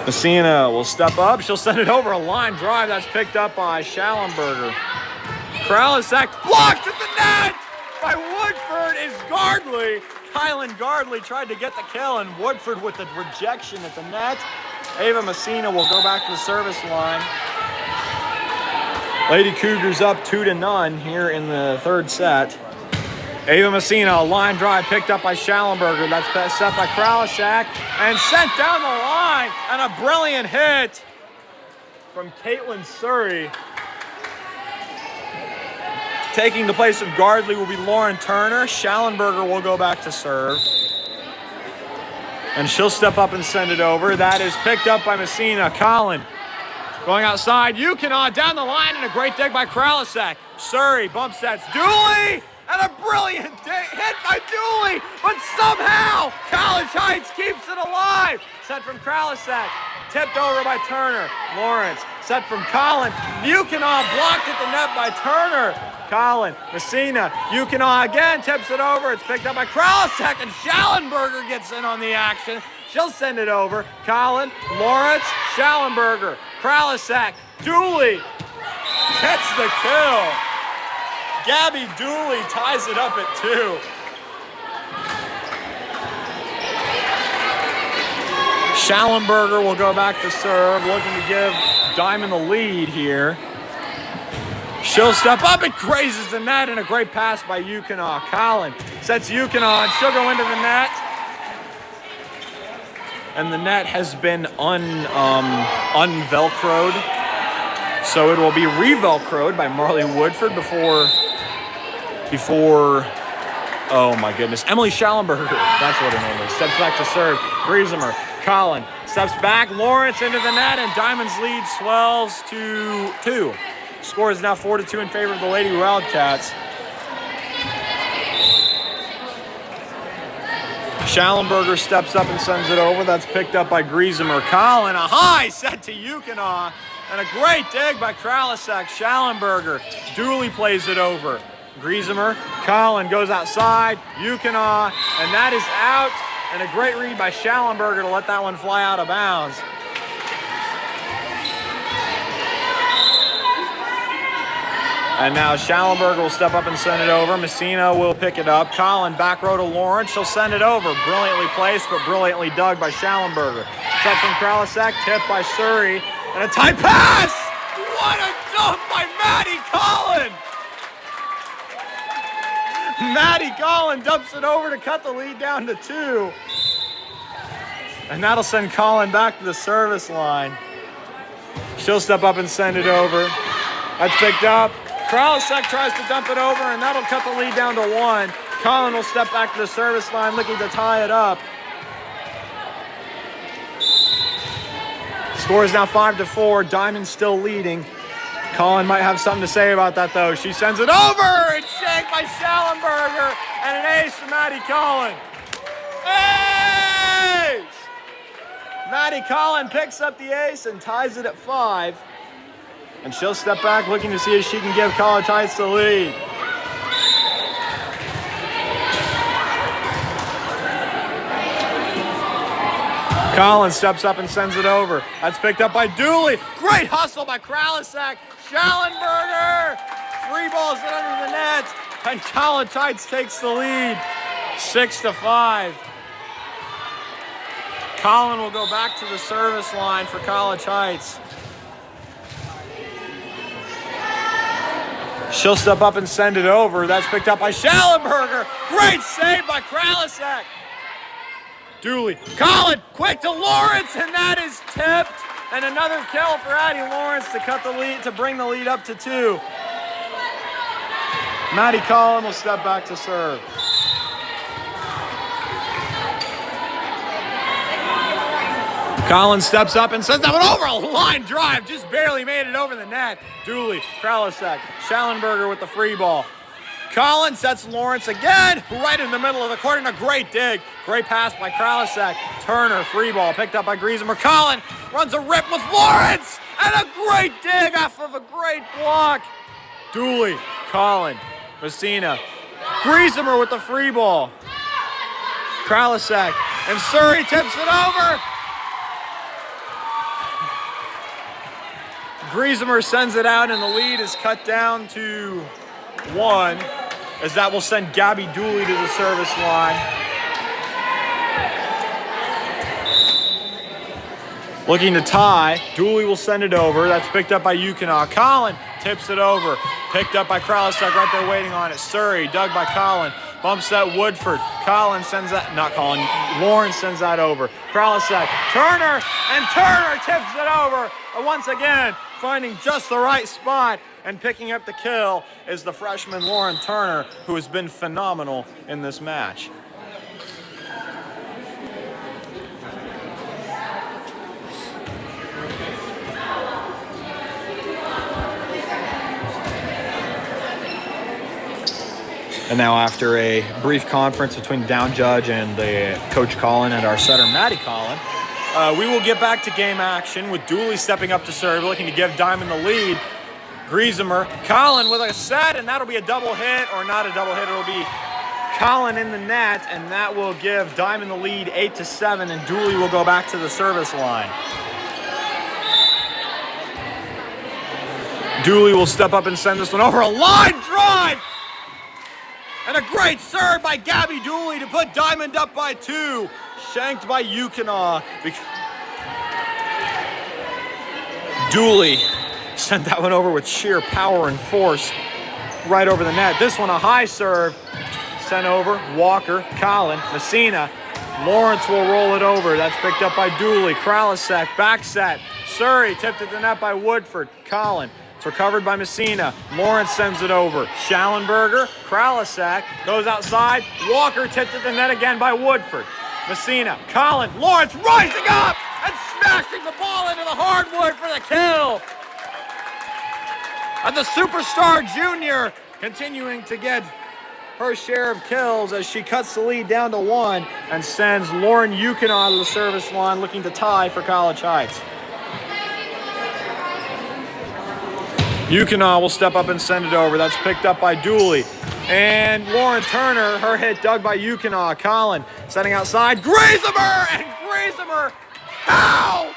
Messina will step up. She'll send it over a line drive. That's picked up by Schallenberger. Kralasek blocked at the net by Woodford is Gardley. Kylan Gardley tried to get the kill, and Woodford with the rejection at the net. Ava Messina will go back to the service line. Lady Cougars up 2-0 here in the third set. Ava Messina, a line drive picked up by Schallenberger. That's set by Kralasek and sent down the line. And a brilliant hit from Caitlin Surrey. Taking the place of Gardley will be Lauren Turner. Schallenberger will go back to serve. And she'll step up and send it over. That is picked up by Messina. Collin Going outside, Yukon down the line, and a great dig by Kralisek. Surrey bump sets Dooley, and a brilliant hit by Dooley, but somehow College Heights keeps it alive. Set from Kralisek, tipped over by Turner. Lawrence, set from Collin. Yukon blocked at the net by Turner. Collin, Messina, Yukon again tips it over. It's picked up by Kralisek, and Schallenberger gets in on the action. She'll send it over. Collin, Lawrence, Schallenberger, Kralisek, Dooley gets the kill. Gabby Dooley ties it up at 2. Schallenberger will go back to serve, looking to give Diamond the lead here. She'll step up, it grazes the net, and a great pass by Yukon. Collin sets Yukon, she'll go into the net. And the net has been un-velcroed. So it will be re-velcroed by Marley Woodford before, oh my goodness, Emily Schallenberger, that's what her name is, steps back to serve. Griesemer, Collin steps back, Lawrence into the net, and Diamond's lead swells to 2. Score is now 4-2 in favor of the Lady Wildcats. Schallenberger steps up and sends it over. That's picked up by Griesemer. Collin, a high set to Yukon, and a great dig by Kralisek. Schallenberger, Dooley plays it over. Griesemer, Collin goes outside, Yukon, and that is out. And a great read by Schallenberger to let that one fly out of bounds. And now Schallenberger will step up and send it over. Messina will pick it up. Collin back row to Lawrence. She'll send it over. Brilliantly placed, but brilliantly dug by Schallenberger. Set from Kralisek, tipped by Surrey. And a tight pass! What a dump by Maddie Collin! Maddie Collin dumps it over to cut the lead down to 2. And that'll send Collin back to the service line. She'll step up and send it over. That's picked up. Kralisek tries to dump it over, and that'll cut the lead down to 1. Collin will step back to the service line, looking to tie it up. Score is now 5-4. Diamond still leading. Collin might have something to say about that, though. She sends it over. It's shanked by Schallenberger, and an ace for Maddie Collin. Ace! Maddie Collin picks up the ace and ties it at 5. And she'll step back, looking to see if she can give College Heights the lead. Collin steps up and sends it over. That's picked up by Dooley. Great hustle by Kralisek. Schallenberger. 3 balls in under the net. And College Heights takes the lead. 6-5. Collin will go back to the service line for College Heights. She'll step up and send it over. That's picked up by Schallenberger. Great save by Kralisek. Dooley, Collin, quick to Lawrence, and that is tipped. And another kill for Addie Lawrence to cut the lead, to bring the lead up to 2. Maddie Collin will step back to serve. Collin steps up and sends that one over a line drive. Just barely made it over the net. Dooley, Kralisek, Schallenberger with the free ball. Collin sets Lawrence again, right in the middle of the court, and a great dig. Great pass by Kralisek. Turner, free ball, picked up by Griesemer. Collin runs a rip with Lawrence, and a great dig off of a great block. Dooley, Collin, Messina, Griesemer with the free ball. Kralisek, and Surrey tips it over. Griesemer sends it out, and the lead is cut down to 1, as that will send Gabby Dooley to the service line. Looking to tie, Dooley will send it over. That's picked up by Yukon. Collin tips it over. Picked up by Kralisek, right there waiting on it. Surrey, dug by Collin. Bumps that Woodford. Collin sends that, not Collin, Lawrence sends that over. Kralisek, Turner, and Turner tips it over. Once again, finding just the right spot and picking up the kill is the freshman Lauren Turner, who has been phenomenal in this match. And now after a brief conference between the down judge and the Coach Colin and our setter, Maddie Colin, we will get back to game action with Dooley stepping up to serve, looking to give Diamond the lead. Griesemer, Colin with a set, and that'll be a double hit, or not a double hit, it'll be Colin in the net, and that will give Diamond the lead 8-7, and Dooley will go back to the service line. Dooley will step up and send this one over a line drive! And a great serve by Gabby Dooley to put Diamond up by 2. Shanked by Yukina. Dooley sent that one over with sheer power and force right over the net. This one a high serve. Sent over. Walker, Colin, Messina. Lawrence will roll it over. That's picked up by Dooley. Kralisek, back set. Surrey tipped at the net by Woodford. Colin. It's recovered by Messina. Lawrence sends it over. Schallenberger, Kralisek goes outside. Walker tipped at the net again by Woodford. Messina, Colin, Lawrence rising up and smashing the ball into the hardwood for the kill. And the superstar junior continuing to get her share of kills as she cuts the lead down to 1 and sends Lauren Yukina to the service line looking to tie for College Heights. Yukina will step up and send it over. That's picked up by Dooley. And Lauren Turner, her hit dug by Yukina. Colin setting outside. Griesemer! And Griesemer! How?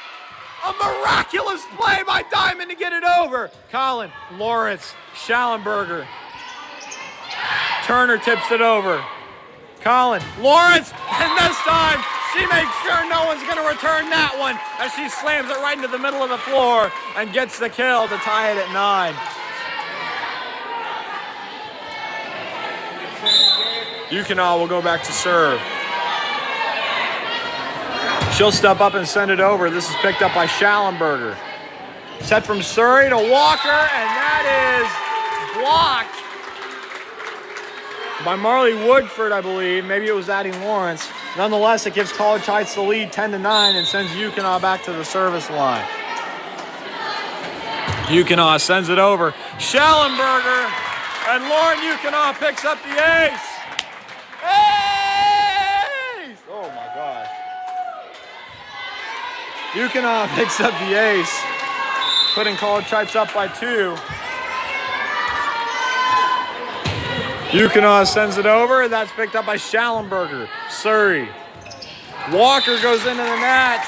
A miraculous play by Diamond to get it over. Colin, Lawrence, Schallenberger. Turner tips it over. Colin, Lawrence, and this time she makes sure no one's going to return that one as she slams it right into the middle of the floor and gets the kill to tie it at 9. Yukina will go back to serve. She'll step up and send it over. This is picked up by Schallenberger. Set from Surrey to Walker, and that is blocked by Marley Woodford, I believe. Maybe it was adding Lawrence. Nonetheless, it gives College Heights the lead 10-9 and sends Yukina back to the service line. Yukina sends it over. Schallenberger, and Lauren Yukina picks up the ace. Ace! Oh my gosh. Yukina picks up the ace, putting College Heights up by 2. Yukina sends it over. That's picked up by Schallenberger. Surrey. Walker goes into the net.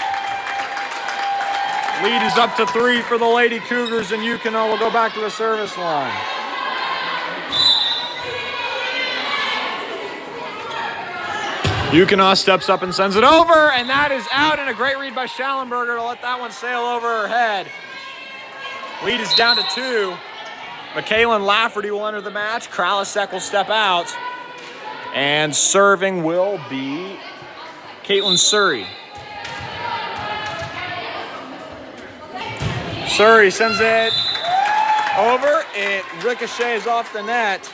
Lead is up to 3 for the Lady Cougars, and Yukina will go back to the service line. Yukina steps up and sends it over, and that is out, and a great read by Schallenberger to let that one sail over her head. Lead is down to 2. Michaelan Lafferty will enter the match. Kralisek will step out. And serving will be Caitlin Surrey. Surrey sends it over. It ricochets off the net.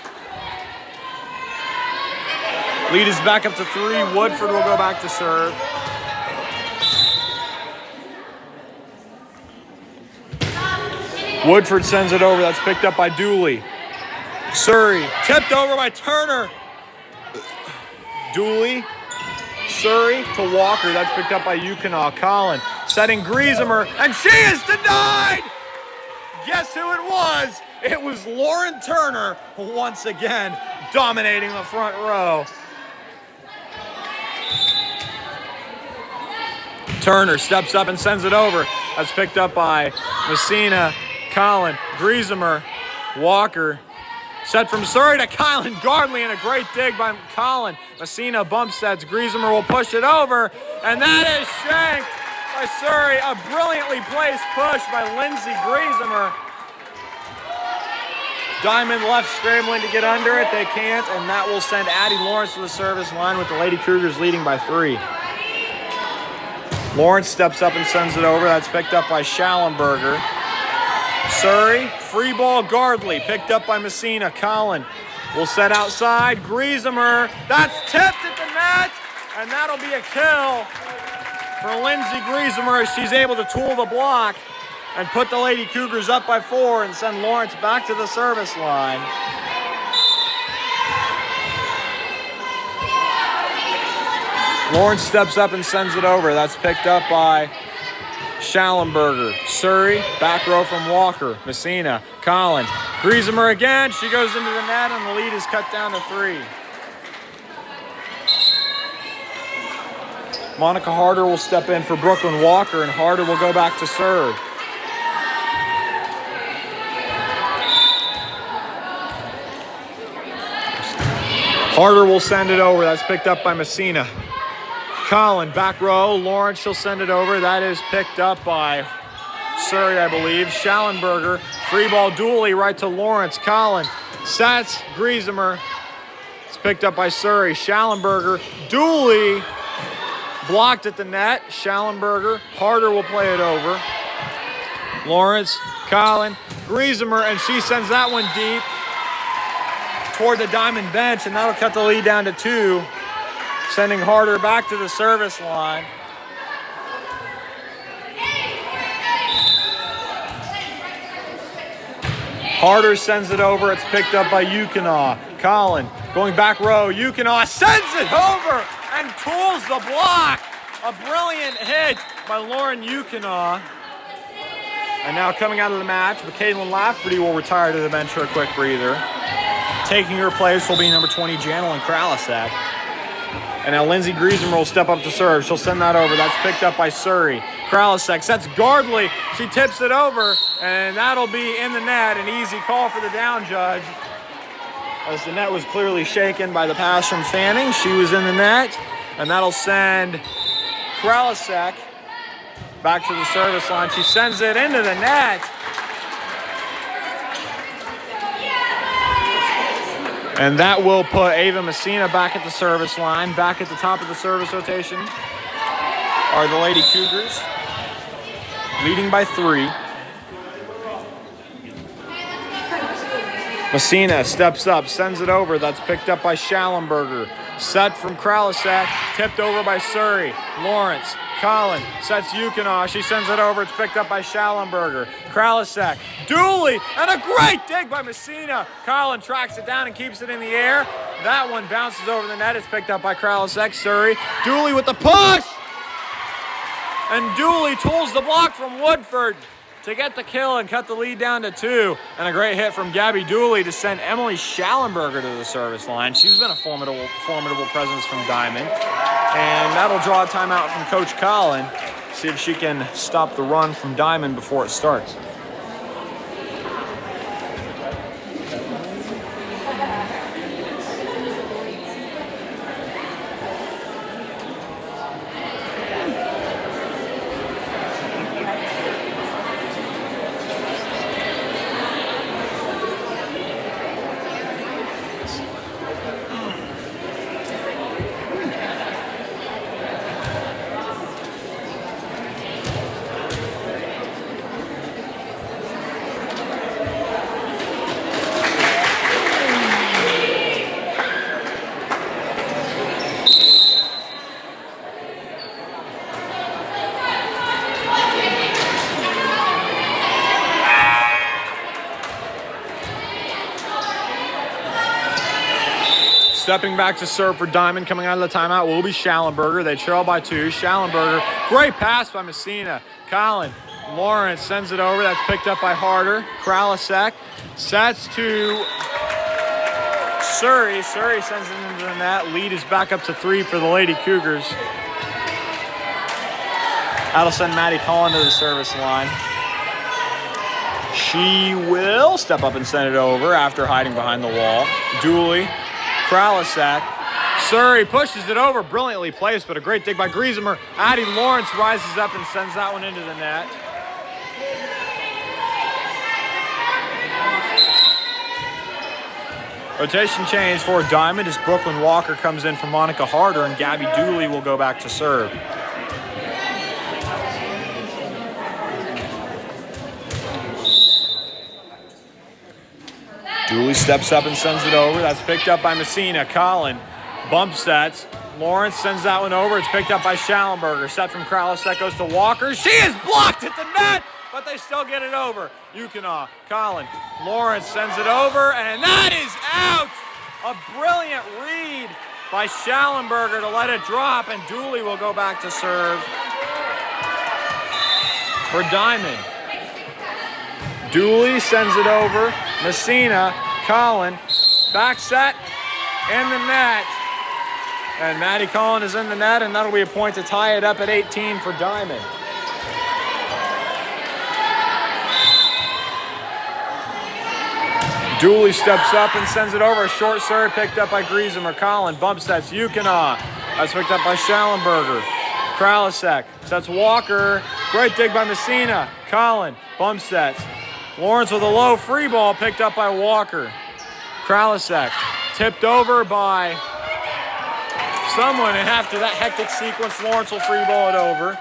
Lead is back up to 3. Woodford will go back to serve. Woodford sends it over. That's picked up by Dooley. Surrey tipped over by Turner. Dooley, Surrey to Walker. That's picked up by Yukina. Colin setting Griesemer, and she is denied! Guess who it was? It was Lauren Turner once again dominating the front row. Turner steps up and sends it over. That's picked up by Messina. Colin, Griesemer, Walker. Set from Surrey to Kylan Gardley, and a great dig by Colin. Messina bump sets. Griesemer will push it over, and that is shanked by Surrey. A brilliantly placed push by Lindsay Griesemer. Diamond left scrambling to get under it. They can't, and that will send Addie Lawrence to the service line with the Lady Cougars leading by 3. Lawrence steps up and sends it over. That's picked up by Schallenberger. Surrey, free ball Gardley, picked up by Messina. Colin will set outside. Griesemer, that's tipped at the net, and that'll be a kill for Lindsay Griesemer as she's able to tool the block and put the Lady Cougars up by 4 and send Lawrence back to the service line. Lawrence steps up and sends it over. That's picked up by Schallenberger. Surrey, back row from Walker. Messina, Collins. Griesemer again. She goes into the net, and the lead is cut down to 3. Monica Harder will step in for Brooklyn Walker, and Harder will go back to serve. Harder will send it over. That's picked up by Messina. Collin, back row. Lawrence, she'll send it over. That is picked up by Surrey, I believe. Schallenberger, free ball Dooley right to Lawrence. Collin, sets, Griesemer. It's picked up by Surrey. Schallenberger, Dooley, blocked at the net. Schallenberger, Harder will play it over. Lawrence, Collin, Griesemer, and she sends that one deep toward the Diamond bench, and that'll cut the lead down to 2, sending Harder back to the service line. Harder sends it over. It's picked up by Yukonaw. Collin going back row. Yukonaw sends it over and tools the block. A brilliant hit by Lauren Yukonaw. And now coming out of the match, Caitlin Lafferty will retire to the bench for a quick breather. Taking her place will be number 20, Janelyn Kralisek. And now Lindsay Griesemer will step up to serve. She'll send that over. That's picked up by Surrey. Kralisek sets Gardley. She tips it over, and that'll be in the net. An easy call for the down judge, as the net was clearly shaken by the pass from Fanning. She was in the net, and that'll send Kralisek back to the service line. She sends it into the net. And that will put Ava Messina back at the service line. Back at the top of the service rotation are the Lady Cougars, leading by 3. Messina steps up, sends it over. That's picked up by Schallenberger. Set from Kralisek, tipped over by Surrey. Lawrence, Collin, sets Yukonaw. She sends it over. It's picked up by Schallenberger. Kralisek, Dooley, and a great dig by Messina. Collin tracks it down and keeps it in the air. That one bounces over the net. It's picked up by Kralisek. Surrey, Dooley with the push! And Dooley tools the block from Woodford to get the kill and cut the lead down to 2. And a great hit from Gabby Dooley to send Emily Schallenberger to the service line. She's been a formidable presence from Diamond. And that'll draw a timeout from Coach Collin. See if she can stop the run from Diamond before it starts. Stepping back to serve for Diamond, coming out of the timeout, will be Schallenberger. They trail by 2. Schallenberger, great pass by Messina. Collin, Lawrence sends it over. That's picked up by Harder. Kralisek sets to Surrey. Surrey sends it into the net. Lead is back up to 3 for the Lady Cougars. That'll send Maddie Collin to the service line. She will step up and send it over after hiding behind the wall. Dooley, Kralisek, Surrey pushes it over, brilliantly placed, but a great dig by Griesemer. Addie Lawrence rises up and sends that one into the net. Rotation change for Diamond as Brooklyn Walker comes in for Monica Harder, and Gabby Dooley will go back to serve. Dooley steps up and sends it over. That's picked up by Messina. Collin bump sets. Lawrence sends that one over. It's picked up by Schallenberger. Set from Kralisek goes to Walker. She is blocked at the net, but they still get it over. Yukonaw, Collin, Lawrence sends it over, and that is out. A brilliant read by Schallenberger to let it drop, and Dooley will go back to serve for Diamond. Dooley sends it over. Messina, Collin, back set, in the net. And Maddie Collin is in the net, and that'll be a point to tie it up at 18 for Diamond. Dooley steps up and sends it over. A short serve picked up by Griesemer. Collin bump sets Yukina. That's picked up by Schallenberger. Kralisek sets Walker. Great dig by Messina. Collin bump sets. Lawrence with a low free ball picked up by Walker. Kralisek tipped over by someone, and after that hectic sequence, Lawrence will free ball it over.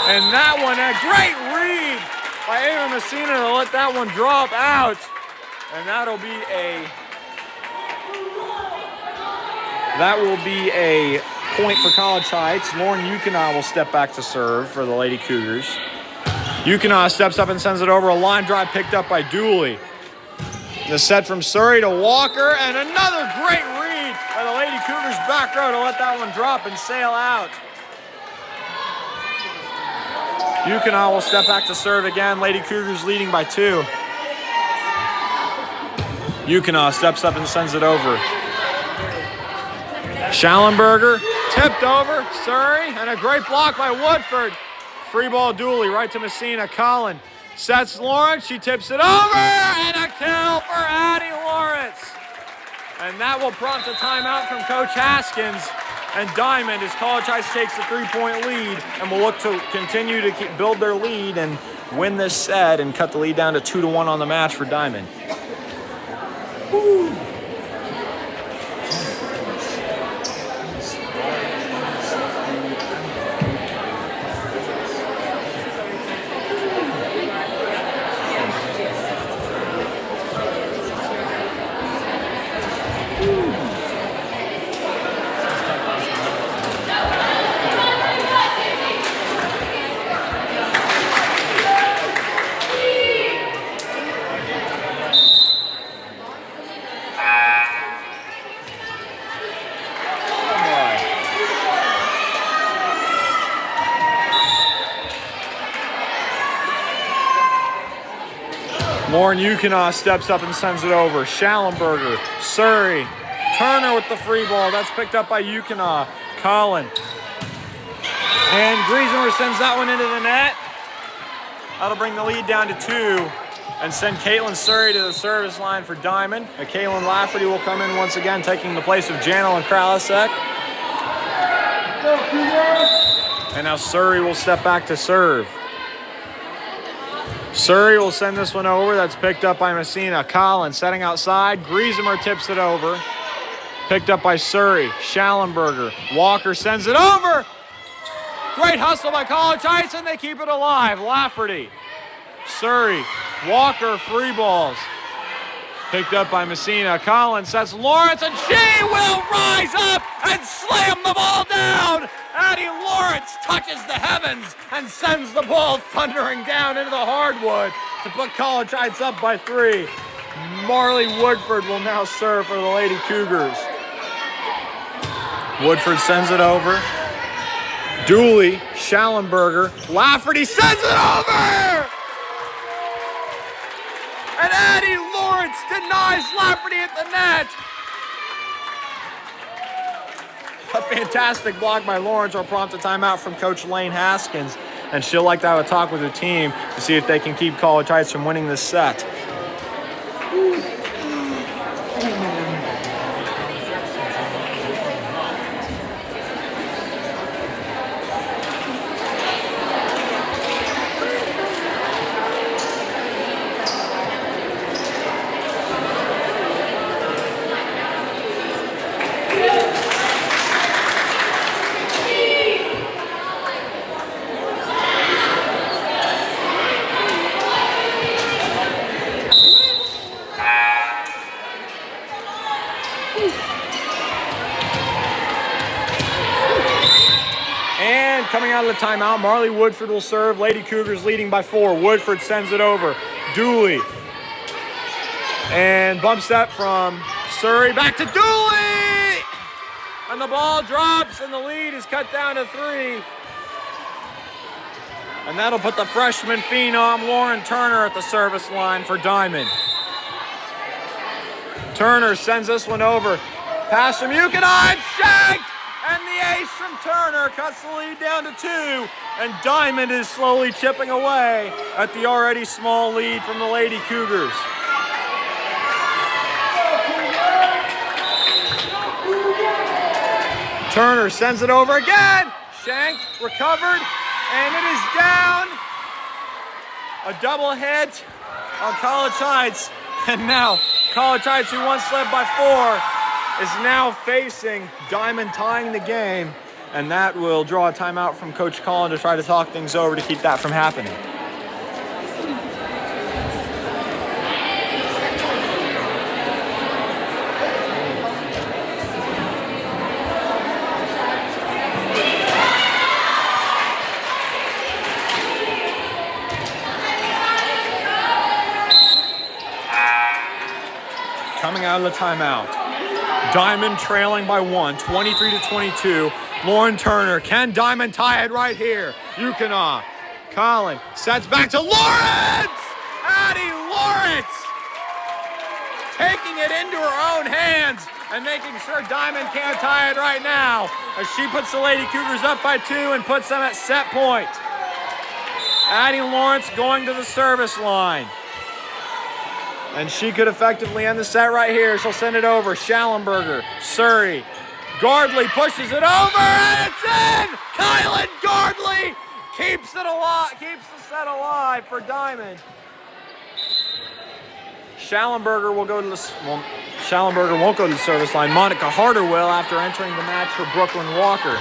And that one, a great read by Ava Messina to let that one drop out. And that will be a point for College Heights. Lauren Yukina will step back to serve for the Lady Cougars. Yukina steps up and sends it over. A line drive picked up by Dooley. The set from Surrey to Walker, and another great read by the Lady Cougars back row to let that one drop and sail out. Yukina will step back to serve again. Lady Cougars leading by 2. Yukina steps up and sends it over. Schallenberger tipped over. Surrey, and a great block by Woodford. Free ball Dooley right to Messina. Collin sets Lawrence. She tips it over, and a kill for Addie Lawrence. And that will prompt a timeout from Coach Haskins. And Diamond, as College Heights takes a 3-point lead, and will look to continue to build their lead and win this set and cut the lead down to 2-1 on the match for Diamond. Woo. Lauren Yukina steps up and sends it over. Schallenberger, Surrey, Turner with the free ball. That's picked up by Yukina. Collin. And Griesemer sends that one into the net. That'll bring the lead down to 2 and send Caitlin Surrey to the service line for Diamond. Caitlin Lafferty will come in once again, taking the place of Janel and Kralisek. And now Surrey will step back to serve. Surrey will send this one over. That's picked up by Messina. Collin setting outside. Griesemer tips it over. Picked up by Surrey. Schallenberger. Walker sends it over. Great hustle by College Heights, and they keep it alive. Lafferty. Surrey. Walker free balls. Picked up by Messina. Collin sets Lawrence, and she will rise up and slam the ball down. Addie Lawrence touches the heavens and sends the ball thundering down into the hardwood to put College Heights up by 3. Marley Woodford will now serve for the Lady Cougars. Woodford sends it over. Dooley, Schallenberger, Lafferty sends it over! And Addie Lawrence denies Lafferty at the net. A fantastic block by Lawrence will prompt a timeout from Coach Lane Haskins, and she'll like to have a talk with her team to see if they can keep College Heights from winning this set. Coming out of the timeout, Marley Woodford will serve. Lady Cougars leading by 4. Woodford sends it over. Dooley. And bump set from Surrey. Back to Dooley! And the ball drops, and the lead is cut down to 3. And that'll put the freshman phenom, Lauren Turner, at the service line for Diamond. Turner sends this one over. Pass from Yukina, and shanked! And the ace from Turner cuts the lead down to 2. And Diamond is slowly chipping away at the already small lead from the Lady Cougars. Turner sends it over again. Shanked, recovered, and it is down. A double hit on College Heights. And now College Heights, who once led by 4, is now facing Diamond tying the game. And that will draw a timeout from Coach Collin to try to talk things over to keep that from happening. Coming out of the timeout, Diamond trailing by 1, 23-22. Lauren Turner, can Diamond tie it right here? Yukina, Colin sets back to Lawrence! Addie Lawrence! Taking it into her own hands and making sure Diamond can't tie it right now as she puts the Lady Cougars up by 2 and puts them at set point. Addie Lawrence going to the service line. And she could effectively end the set right here. She'll send it over. Schallenberger, Surrey. Gardley pushes it over, and it's in! Kylan Gardley keeps it alive, keeps the set alive for Diamond. Schallenberger will go to the, well, Schallenberger won't go to the service line. Monica Harder will after entering the match for Brooklyn Walker.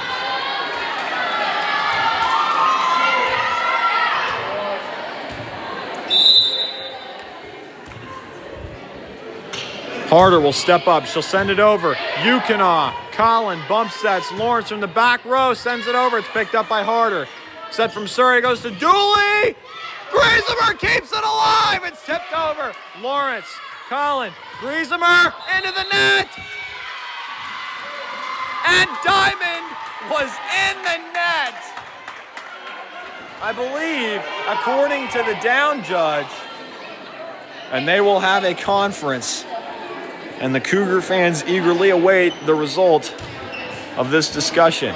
Harder will step up. She'll send it over. Yukina, Colin, bump sets. Lawrence from the back row sends it over. It's picked up by Harder. Set from Surrey goes to Dooley. Griesemer keeps it alive. It's tipped over. Lawrence, Colin, Griesemer into the net. And Diamond was in the net. I believe, according to the down judge, and they will have a conference. And the Cougar fans eagerly await the result of this discussion.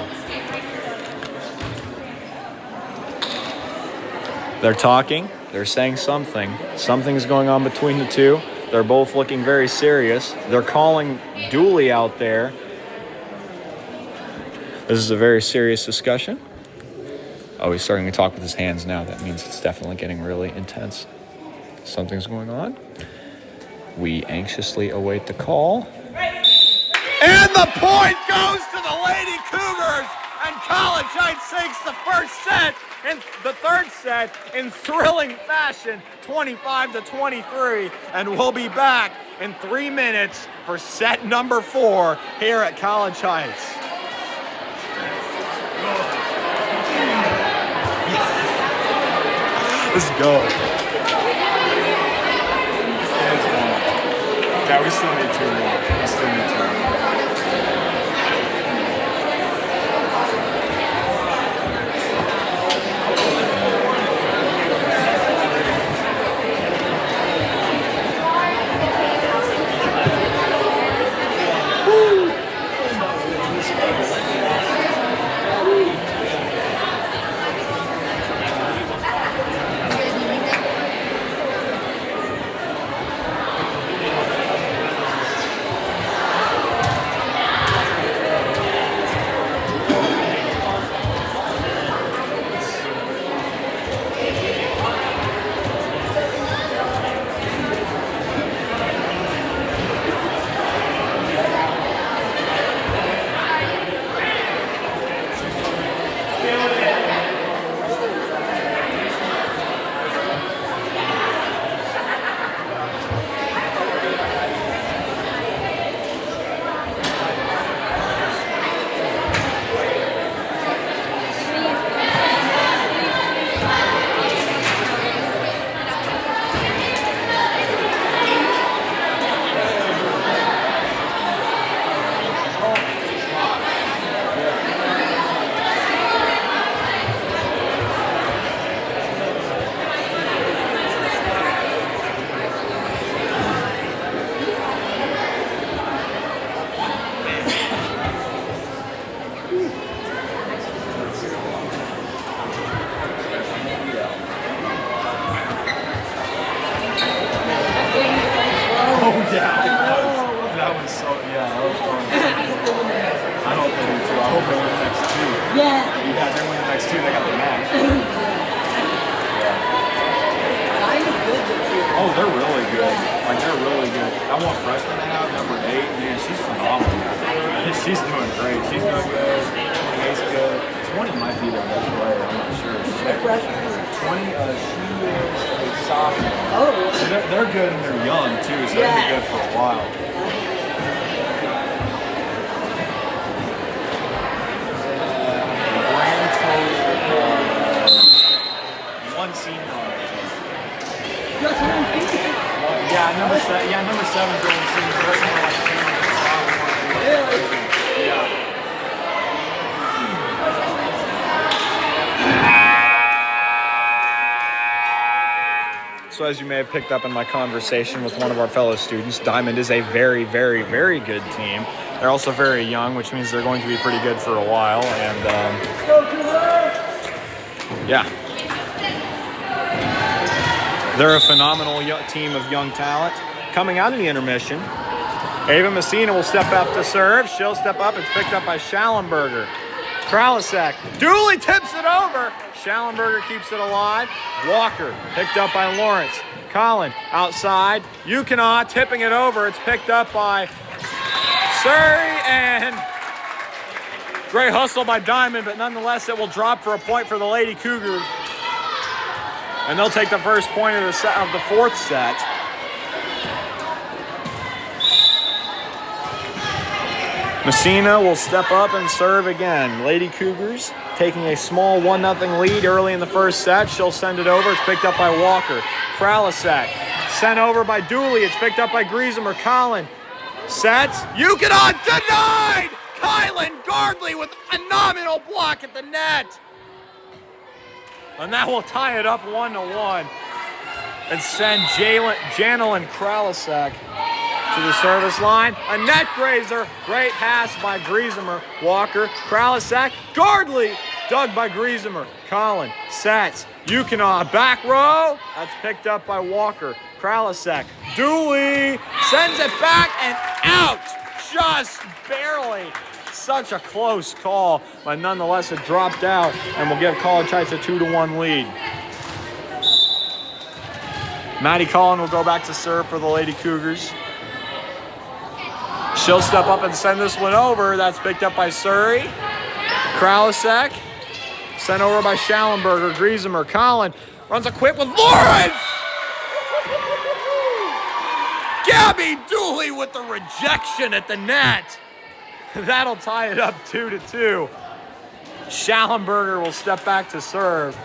They're talking, they're saying something. Something's going on between the two. They're both looking very serious. They're calling Dooley out there. This is a very serious discussion. Oh, he's starting to talk with his hands now. That means it's definitely getting really intense. Something's going on. We anxiously await the call. And the point goes to the Lady Cougars, and College Heights takes the first set and the third set in thrilling fashion, 25-23, and we'll be back in 3 minutes for set number 4 here at College Heights. Let's go. Yeah, we still need 2 more. We still need 2 more. Yeah. Yeah, they win the next two. They got the match. Oh, they're really good. Like, they're really good. That one freshman they have, number 8, man, she's phenomenal. She's doing great. She's doing good. 28's good. 20 might be their best player. I'm not sure. A freshman. 20, she is a sophomore. Oh, So they're good and they're young, too, so they'll be good for a while. Grand total of 1 senior on the team. that's what I'm thinking. Number 7 is going senior. The rest of them are like juniors and sophomores. Really? Yeah. So as you may have picked up in my conversation with one of our fellow students, Diamond is a very, very, very good team. They're also very young, which means they're going to be pretty good for a while. And yeah, they're a phenomenal team of young talent. Coming out of the intermission, Ava Messina will step up to serve. She'll step up. It's picked up by Schallenberger. Kralisek. Dooley tips it over. Schallenberger keeps it alive. Walker picked up by Lawrence. Collin outside. Yukina tipping it over. It's picked up by Surrey, and great hustle by Diamond, but nonetheless it will drop for a point for the Lady Cougars. And they'll take the first point of the fourth set. Messina will step up and serve again. Lady Cougars taking a small 1-0 lead early in the first set. She'll send it over. It's picked up by Walker. Kralisek sent over by Dooley. It's picked up by Griesemer. Collin sets. Yukina denied! Kylan Gardley with a phenomenal block at the net. And that will tie it up 1-1 and send Janelyn Kralisek to the service line. A net grazer. Great pass by Griesemer. Walker. Kralisek. Gardley. Dug by Griesemer. Collin sets. Yukina back row. That's picked up by Walker. Kralisek. Dooley sends it back and out. Just barely. Such a close call, but nonetheless it dropped out and will give College Heights a 2-1 lead. Maddie Collin will go back to serve for the Lady Cougars. She'll step up and send this one over. That's picked up by Surrey. Kralisek. Sent over by Schallenberger. Griesemer. Collin runs a quick with Lawrence! Gabby Dooley with the rejection at the net. That'll tie it up 2-2. Schallenberger will step back to serve.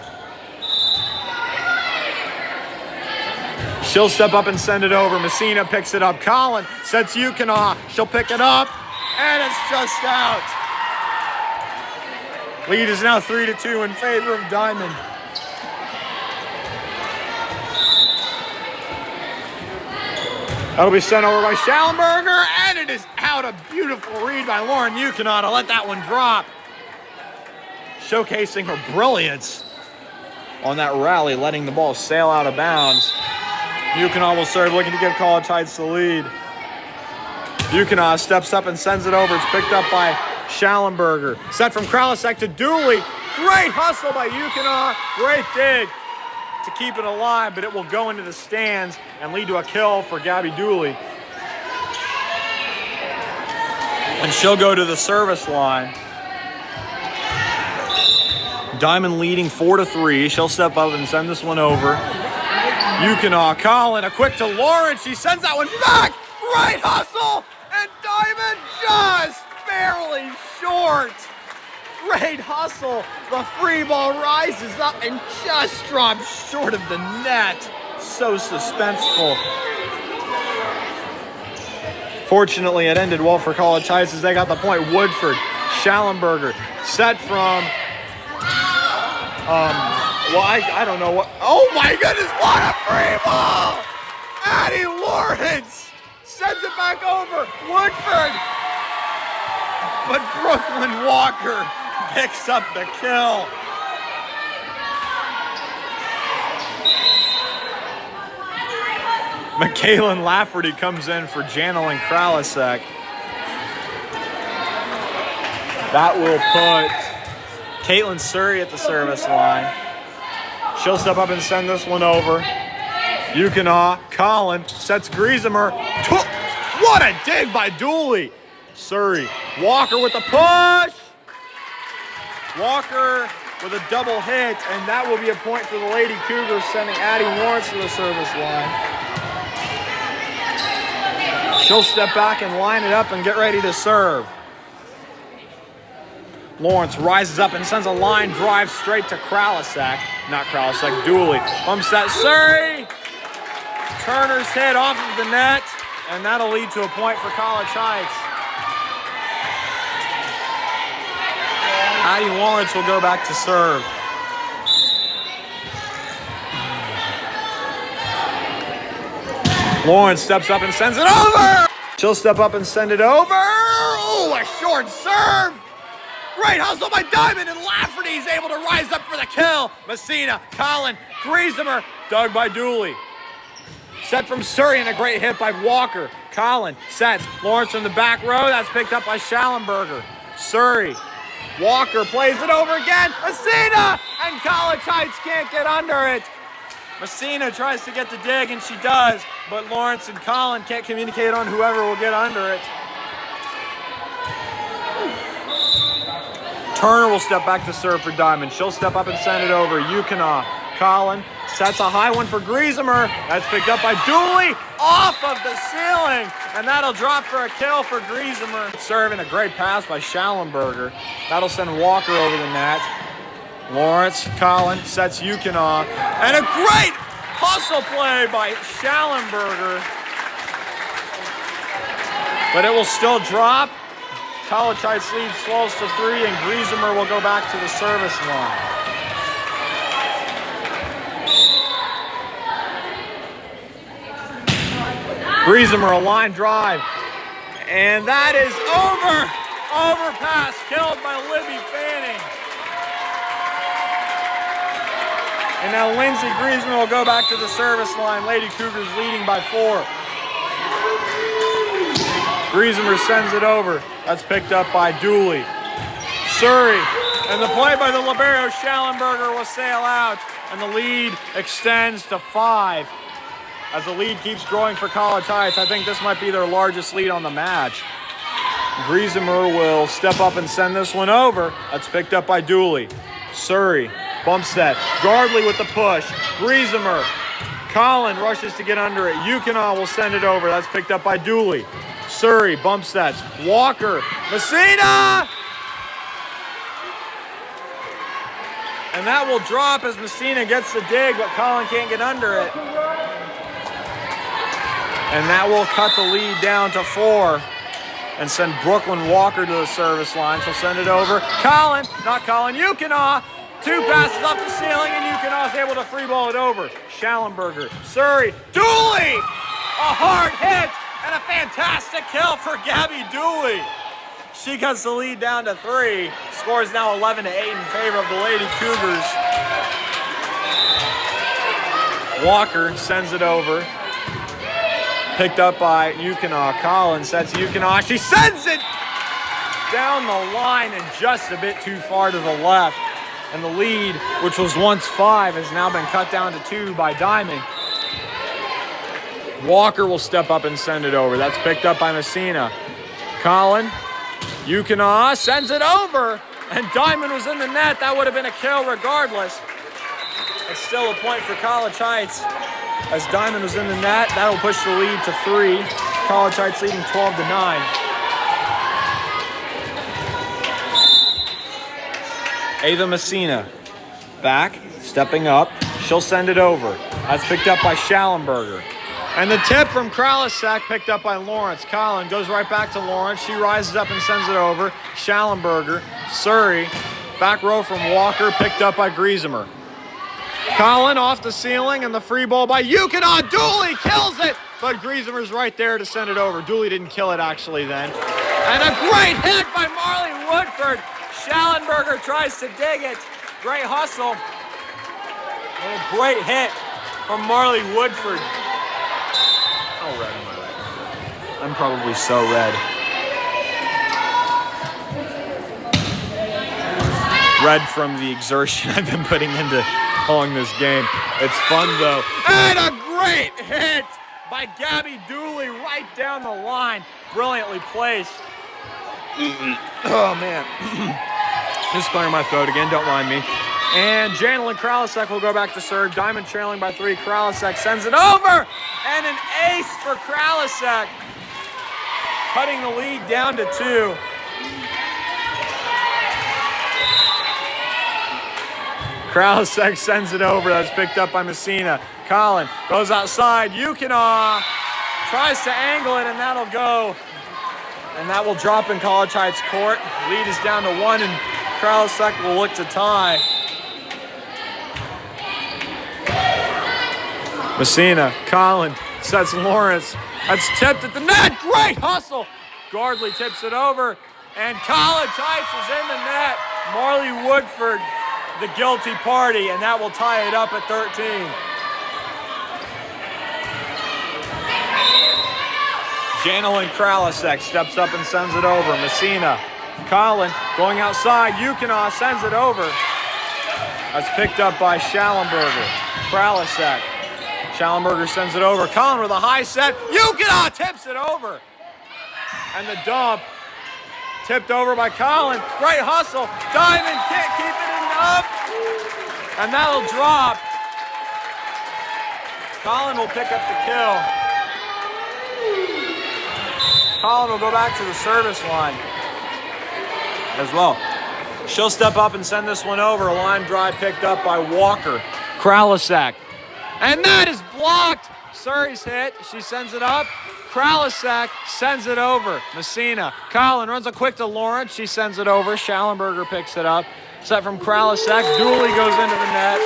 She'll step up and send it over. Messina picks it up. Collin sets Yukina. She'll pick it up, and it's just out. Lead is now 3-2 in favor of Diamond. That'll be sent over by Schallenberger, and it is out. A beautiful read by Lauren Yukina to let that one drop. Showcasing her brilliance on that rally, letting the ball sail out of bounds. Yukina will serve, looking to give College Heights the lead. Yukina steps up and sends it over. It's picked up by Schallenberger. Set from Kralisek to Dooley. Great hustle by Yukina. Great dig to keep it alive, but it will go into the stands and lead to a kill for Gabby Dooley. And she'll go to the service line. Diamond leading 4-3. She'll step up and send this one over. Yukina, Collin, a quick to Lawrence. She sends that one back. Great hustle, and Diamond just barely short. Great hustle. The free ball rises up and just drops short of the net. So suspenseful. Fortunately, it ended well for College Heights as they got the point. Woodford, Schallenberger, set from, I don't know what. Oh my goodness, what a free ball! Addie Lawrence sends it back over. Woodford. But Brooklyn Walker picks up the kill. McKaylin Lafferty comes in for Janelyn Kralisek. That will put Caitlin Surrey at the service line. She'll step up and send this one over. Yukina, Colin sets Griesemer. What a dig by Dooley. Surrey, Walker with the push. Walker with a double hit, and that will be a point for the Lady Cougars, sending Addie Lawrence to the service line. She'll step back and line it up and get ready to serve. Lawrence rises up and sends a line drive straight to Kralisak. Not Kralisak, Dooley. Bumps that Surrey. Turner's hit off of the net, and that'll lead to a point for College Heights. Addie Lawrence will go back to serve. Lawrence steps up and sends it over. She'll step up and send it over. Oh, a short serve. Great hustle by Diamond, and Lafferty's able to rise up for the kill. Messina, Colin, Griesemer, dug by Dooley. Set from Surrey and a great hit by Walker. Colin sets. Lawrence from the back row. That's picked up by Schallenberger. Surrey. Walker plays it over again. Messina! And College Heights can't get under it. Messina tries to get the dig, and she does. But Lawrence and Colin can't communicate on whoever will get under it. Turner will step back to serve for Diamond. She'll step up and send it over. Yukina. Colin sets a high one for Griesemer. That's picked up by Dooley off of the ceiling. And that'll drop for a kill for Griesemer. Serving a great pass by Schallenberger. That'll send Walker over the net. Lawrence, Colin sets Yukina. And a great hustle play by Schallenberger. But it will still drop. College Heights lead slows to 3, and Griesemer will go back to the service line. Griesemer, a line drive. And that is over. Overpass killed by Libby Fanning. And now Lindsay Griesemer will go back to the service line. Lady Cougars leading by 4. Griesemer sends it over. That's picked up by Dooley. Surrey. And the play by the libero Schallenberger will sail out. And the lead extends to 5. As the lead keeps growing for College Heights, I think this might be their largest lead on the match. Griesemer will step up and send this one over. That's picked up by Dooley. Surrey. Bump set. Gardley with the push. Griesemer. Colin rushes to get under it. Yukina will send it over. That's picked up by Dooley. Surrey, bump sets. Walker, Messina! And that will drop as Messina gets the dig, but Colin can't get under it. And that will cut the lead down to 4 and send Brooklyn Walker to the service line. She'll send it over. Colin, not Colin, Yukina. 2 passes off the ceiling, and Yukina is able to free ball it over. Schallenberger, Surrey, Dooley! A hard hit! And a fantastic kill for Gabby Dooley. She cuts the lead down to 3. Score is now 11-8 in favor of the Lady Cougars. Walker sends it over. Picked up by Yukina. Collins sets Yukina. She sends it down the line and just a bit too far to the left. And the lead, which was once 5, has now been cut down to 2 by Diamond. Walker will step up and send it over. That's picked up by Messina. Colin, Yukina sends it over. And Diamond was in the net. That would have been a kill regardless. It's still a point for College Heights. As Diamond was in the net, that will push the lead to 3. College Heights leading 12-9. Ava Messina back, stepping up. She'll send it over. That's picked up by Schallenberger. And the tip from Kralisak picked up by Lawrence. Colin goes right back to Lawrence. She rises up and sends it over. Schallenberger, Surrey, back row from Walker, picked up by Griesemer. Colin off the ceiling, and the free ball by Yukina. Dooley kills it, but Griesemer's right there to send it over. Dooley didn't kill it actually then. And a great hit by Marley Woodford. Schallenberger tries to dig it. Great hustle. And a great hit from Marley Woodford. How red am I right now? I'm probably so red. red from the exertion I've been putting into calling this game. It's fun though. And a great hit by Gabby Dooley right down the line. Brilliantly placed. Oh man. Just clearing my throat again, don't mind me. And Janelyn Kralisek will go back to serve. Diamond trailing by 3. Kralisek sends it over. And an ace for Kralisek. Cutting the lead down to 2. Kralisek sends it over. That's picked up by Messina. Collin goes outside. Yukina tries to angle it, and that'll go. And that will drop in College Heights court. Lead is down to 1, and Kralisek will look to tie. Messina, Collin sets Lawrence. That's tipped at the net. Great hustle. Gardley tips it over, and College Heights is in the net. Marley Woodford, the guilty party, and that will tie it up at 13. Janelyn Kralisek steps up and sends it over. Messina, Collin going outside. Yukina sends it over. That's picked up by Schallenberger. Kralisek. Schallenberger sends it over. Collin with a high set. Yukina tips it over. And the dump tipped over by Collin. Great hustle. Diamond can't keep it up. And that'll drop. Collin will pick up the kill. Collin will go back to the service line as well. She'll step up and send this one over. A line drive picked up by Walker. Kralisek. And that is blocked. Surrey's hit. She sends it up. Kralisek sends it over. Messina. Collin runs a quick to Lawrence. She sends it over. Schallenberger picks it up. Set from Kralisek. Dooley goes into the net.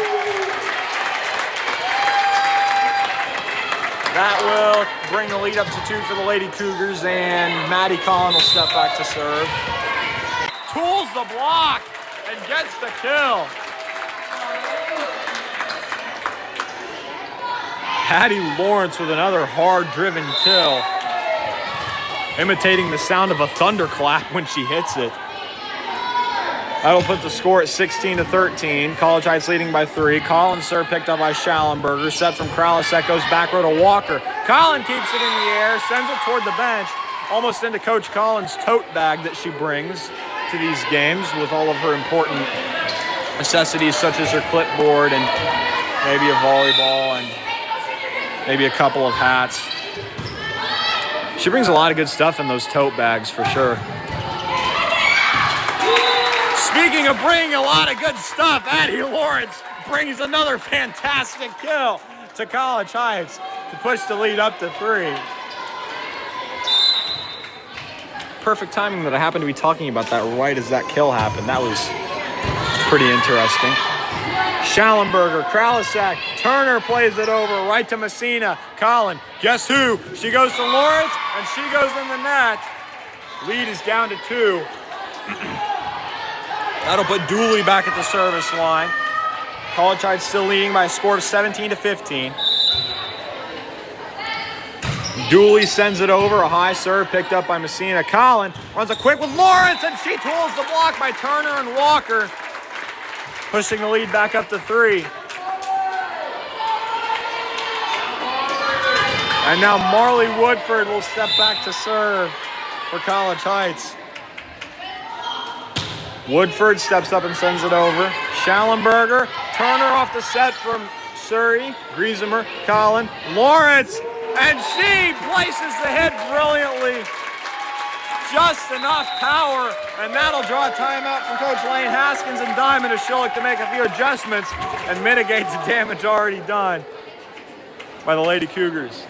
That will bring the lead up to 2 for the Lady Cougars, and Maddie Collin will step back to serve. Tools the block and gets the kill. Hattie Lawrence with another hard-driven kill, imitating the sound of a thunderclap when she hits it. That'll put the score at 16-13. College Heights leading by 3. Collin serve picked up by Schallenberger. Set from Kralisek goes back row to Walker. Collin keeps it in the air, sends it toward the bench, almost into Coach Collins' tote bag that she brings to these games with all of her important necessities such as her clipboard and maybe a volleyball and maybe a couple of hats. She brings a lot of good stuff in those tote bags for sure. Speaking of bringing a lot of good stuff, Addie Lawrence brings another fantastic kill to College Heights to push the lead up to 3. Perfect timing that I happened to be talking about that right as that kill happened. That was pretty interesting. Schallenberger, Kralisek, Turner plays it over right to Messina. Collin, guess who? She goes to Lawrence, and she goes in the net. Lead is down to 2. That'll put Dooley back at the service line. College Heights still leading by a score of 17-15. Dooley sends it over, a high serve picked up by Messina. Collin runs a quick with Lawrence, and she tools the block by Turner and Walker, pushing the lead back up to 3. And now Marley Woodford will step back to serve for College Heights. Woodford steps up and sends it over. Schallenberger, Turner off the set from Surrey. Griesemer, Collin, Lawrence, and she places the hit brilliantly. Just enough power, and that'll draw a timeout from Coach Lane Haskins, and Diamond as she'll look to make a few adjustments and mitigate the damage already done by the Lady Cougars.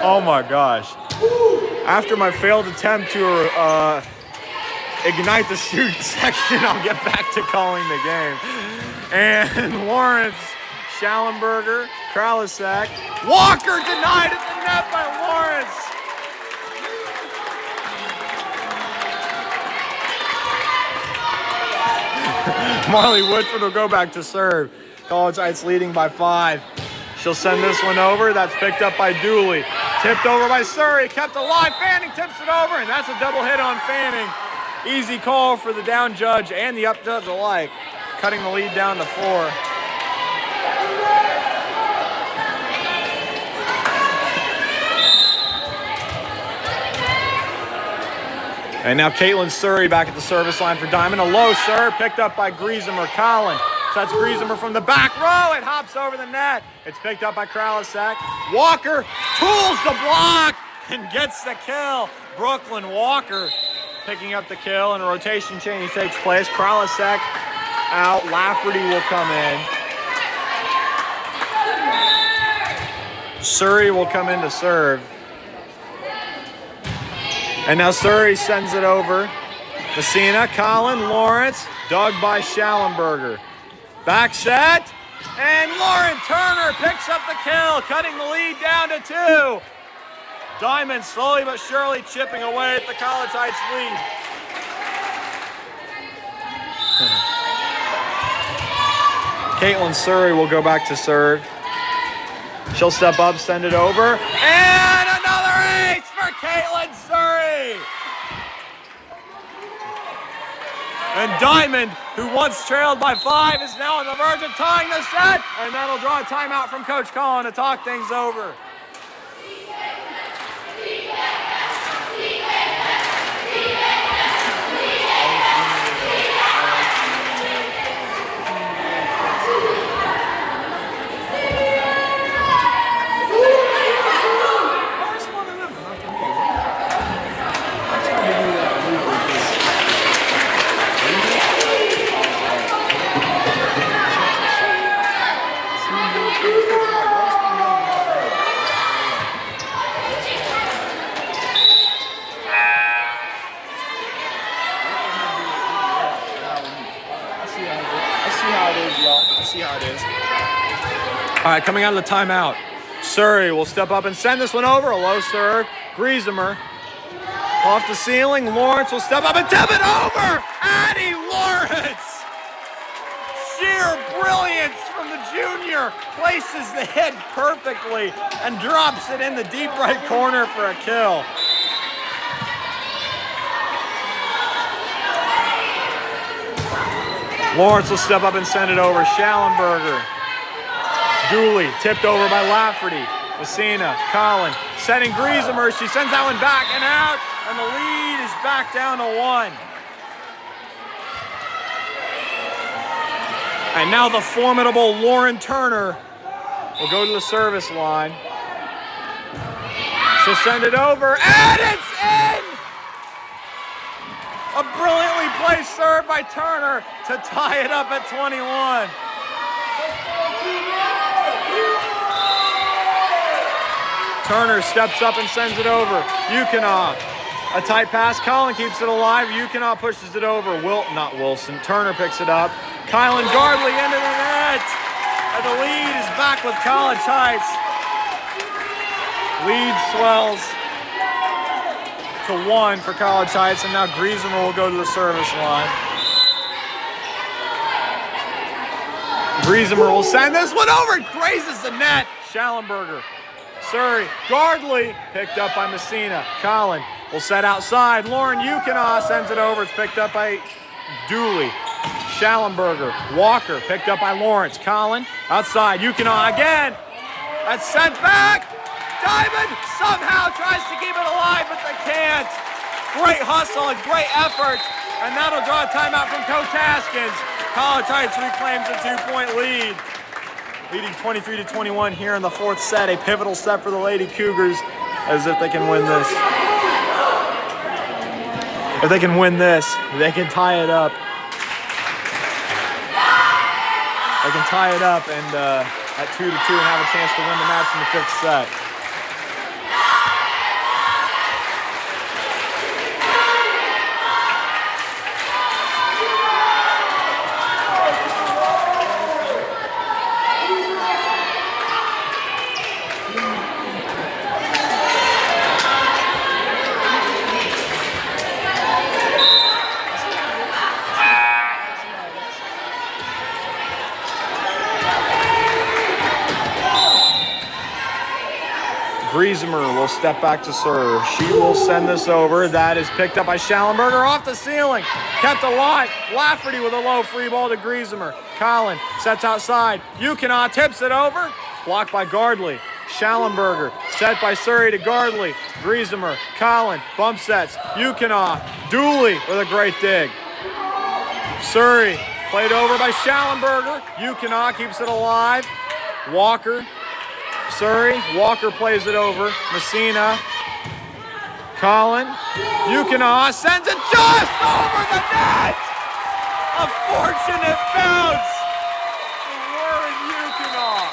Oh my gosh. After my failed attempt to ignite the shoot section, I'll get back to calling the game. And Lawrence, Schallenberger, Kralisek, Walker denied at the net by Lawrence. Marley Woodford will go back to serve. College Heights leading by 5. She'll send this one over. That's picked up by Dooley. Tipped over by Surrey. Kept alive. Fanning tips it over, and that's a double hit on Fanning. Easy call for the down judge and the up judge alike, cutting the lead down to 4. And now Caitlin Surrey back at the service line for Diamond. A low serve picked up by Griesemer. Collin sets Griesemer from the back row. It hops over the net. It's picked up by Kralisek. Walker tools the block and gets the kill. Brooklyn Walker picking up the kill, and a rotation change takes place. Kralisek out. Lafferty will come in. Surrey will come in to serve. And now Surrey sends it over. Messina, Collin, Lawrence, dug by Schallenberger. Back set, and Lauren Turner picks up the kill, cutting the lead down to 2. Diamond slowly but surely chipping away at the College Heights lead. Caitlin Surrey will go back to serve. She'll step up, send it over, and another ace for Caitlin Surrey! And Diamond, who once trailed by 5, is now on the verge of tying the set, and that'll draw a timeout from Coach Collin to talk things over. All right, coming out of the timeout, Surrey will step up and send this one over. A low serve. Griesemer off the ceiling. Lawrence will step up and tip it over. Addie Lawrence. Sheer brilliance from the junior. Places the hit perfectly and drops it in the deep right corner for a kill. Lawrence will step up and send it over. Schallenberger. Dooley tipped over by Lafferty. Messina, Collin, setting Griesemer. She sends that one back and out, and the lead is back down to 1. And now the formidable Lauren Turner will go to the service line. She'll send it over, and it's in! A brilliantly placed serve by Turner to tie it up at 21. Turner steps up and sends it over. Ukinaw, a tight pass. Collin keeps it alive. Ukinaw pushes it over. Not Wilson. Turner picks it up. Kylan Gardley into the net. And the lead is back with College Heights. Lead swells to 1 for College Heights, and now Griesemer will go to the service line. Griesemer will send this one over. It grazes the net. Schallenberger. Surrey, Gardley, picked up by Messina. Collin will set outside. Lauren Ukinaw sends it over. It's picked up by Dooley. Schallenberger, Walker, picked up by Lawrence. Collin, outside. Ukinaw again. That's sent back. Diamond somehow tries to keep it alive, but they can't. Great hustle and great effort. And that'll draw a timeout from Coach Haskins. College Heights reclaims a 2-point lead. Leading 23-21 here in the 4th set. A pivotal step for the Lady Cougars, as if they can win this. If they can win this, they can tie it up. they can tie it up and at 2-2 and have a chance to win the match in the 5th set. Griesemer will step back to serve. She will send this over. That is picked up by Schallenberger off the ceiling. Kept alive. Lafferty with a low free ball to Griesemer. Collin sets outside. Yukina tips it over. Blocked by Gardley. Schallenberger set by Surrey to Gardley. Griesemer, Collin, bump sets. Yukina, Dooley with a great dig. Surrey played over by Schallenberger. Yukina keeps it alive. Walker. Surrey, Walker plays it over. Messina, Collin, Yukina sends it just over the net! A fortunate bounce for Lauren Yukina.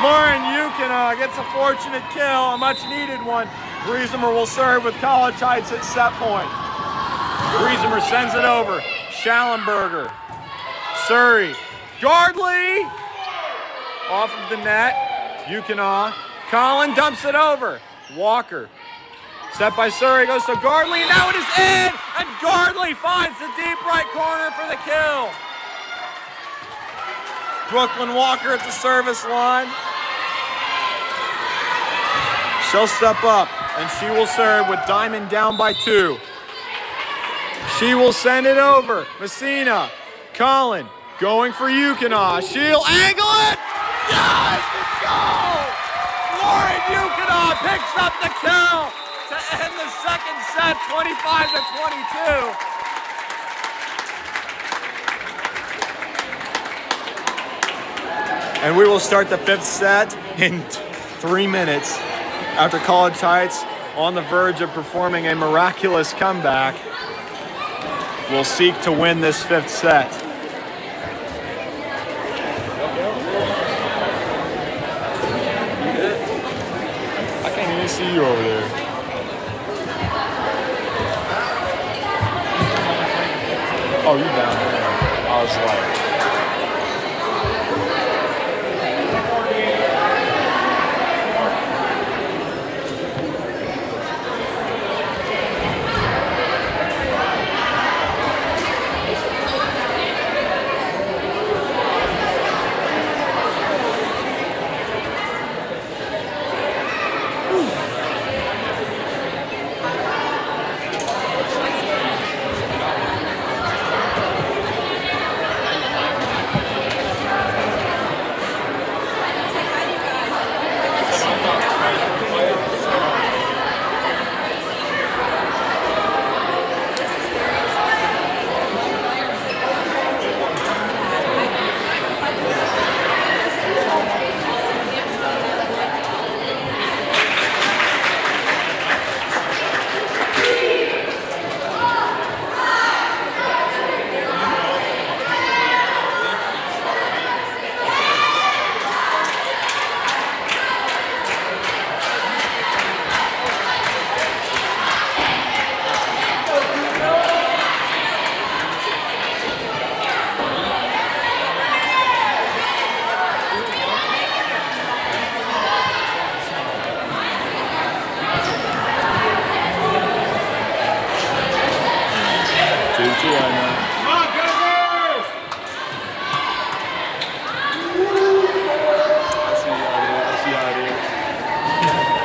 Lauren Yukina gets a fortunate kill, a much needed one. Griesemer will serve with College Heights at set point. Griesemer sends it over. Schallenberger. Surrey. Gardley. Off of the net. Yukina. Collin dumps it over. Walker. Set by Surrey. Goes to Gardley. And now it is in. And Gardley finds the deep right corner for the kill. Brooklyn Walker at the service line. She'll step up. And she will serve with Diamond down by 2. She will send it over. Messina, Collin, going for Yukina. She'll angle it. Yes, let's go! Lauren Yukina picks up the kill to end the second set, 25-22. And we will start the 5th set in 3 minutes after College Heights, on the verge of performing a miraculous comeback, will seek to win this 5th set. I can't even see you over there. Oh, you down there. I was like...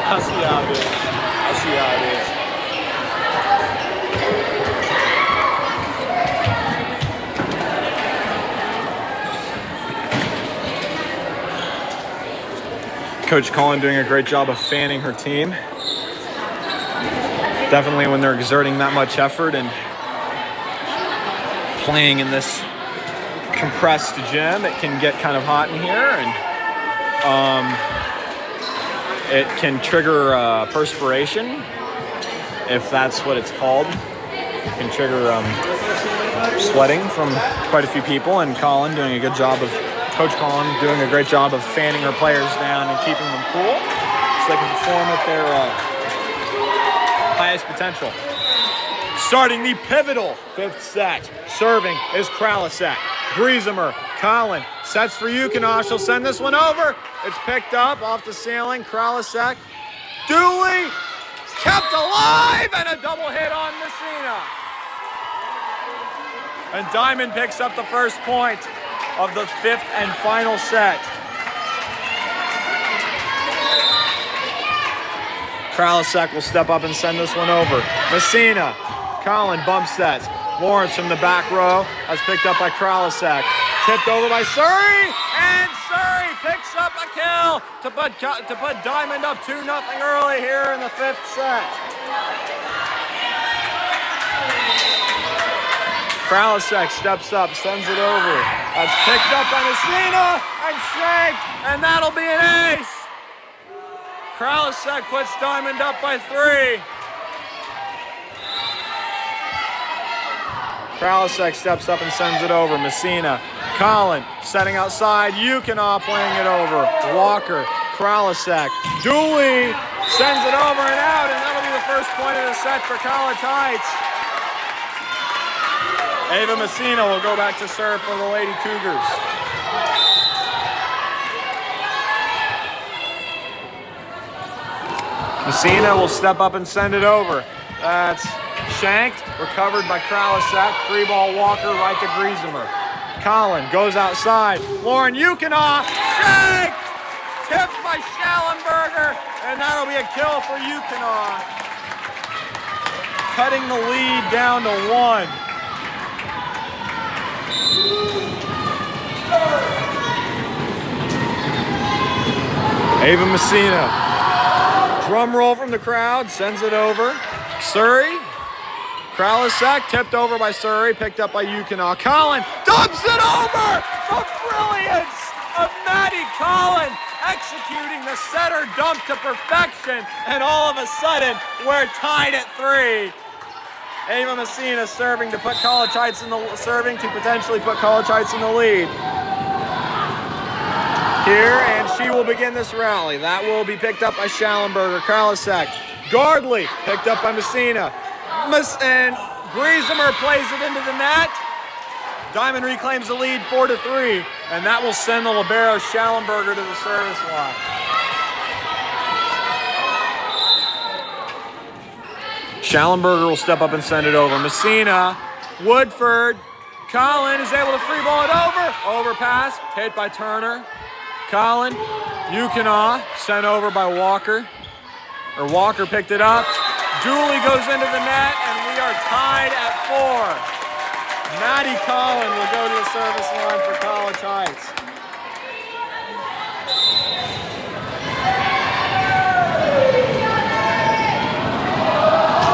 I see how it is. I see how it is. Coach Collin doing a great job of fanning her team. Definitely when they're exerting that much effort and playing in this compressed gym, it can get kind of hot in here, and It can trigger perspiration, if that's what it's called. It can trigger sweating from quite a few people, and Colin doing a good job of, Coach Colin doing a great job of fanning her players down and keeping them cool so they can perform at their highest potential. Starting the pivotal 5th set. Serving is Kralisek. Griesemer, Colin, sets for Yukina. She'll send this one over. It's picked up off the ceiling. Kralisek. Dooley kept alive, and a double hit on Messina. And Diamond picks up the first point of the 5th and final set. Kralisek will step up and send this one over. Messina, Colin bump sets. Lawrence from the back row has picked up by Kralisek. Tipped over by Surrey, and Surrey picks up a kill to put Diamond up 2-0 early here in the 5th set. Kralisek steps up, sends it over. That's picked up by Messina and shanked, and that'll be an ace. Kralisek puts Diamond up by 3. Kralisek steps up and sends it over. Messina, Colin setting outside. Yukina playing it over. Walker, Kralisek, Dooley sends it over and out, and that'll be the first point of the set for College Heights. Ava Messina will go back to serve for the Lady Cougars. Messina will step up and send it over. That's shanked, recovered by Kralisek. 3-ball Walker right to Griesemer. Colin goes outside. Lauren Yukina, shanked! Tipped by Schallenberger, and that'll be a kill for Yukina. Cutting the lead down to 1. Ava Messina. Drum roll from the crowd, sends it over. Surrey. Kralisek, tipped over by Surrey, picked up by Yukina. Colin dumps it over! The brilliance of Maddie Colin executing the setter dump to perfection, and all of a sudden, we're tied at 3. Ava Messina serving to put College Heights in the potentially put College Heights in the lead. Here, and she will begin this rally. That will be picked up by Schallenberger. Kralisek. Gardley picked up by Messina. And Griesemer plays it into the net. Diamond reclaims the lead 4-3, and that will send the libero Schallenberger to the service line. Schallenberger will step up and send it over. Messina, Woodford, Colin is able to free ball it over. Overpass, hit by Turner. Colin, Yukina, sent over by Walker. Walker picked it up. Dooley goes into the net, and we are tied at 4. Maddie Colin will go to the service line for College Heights.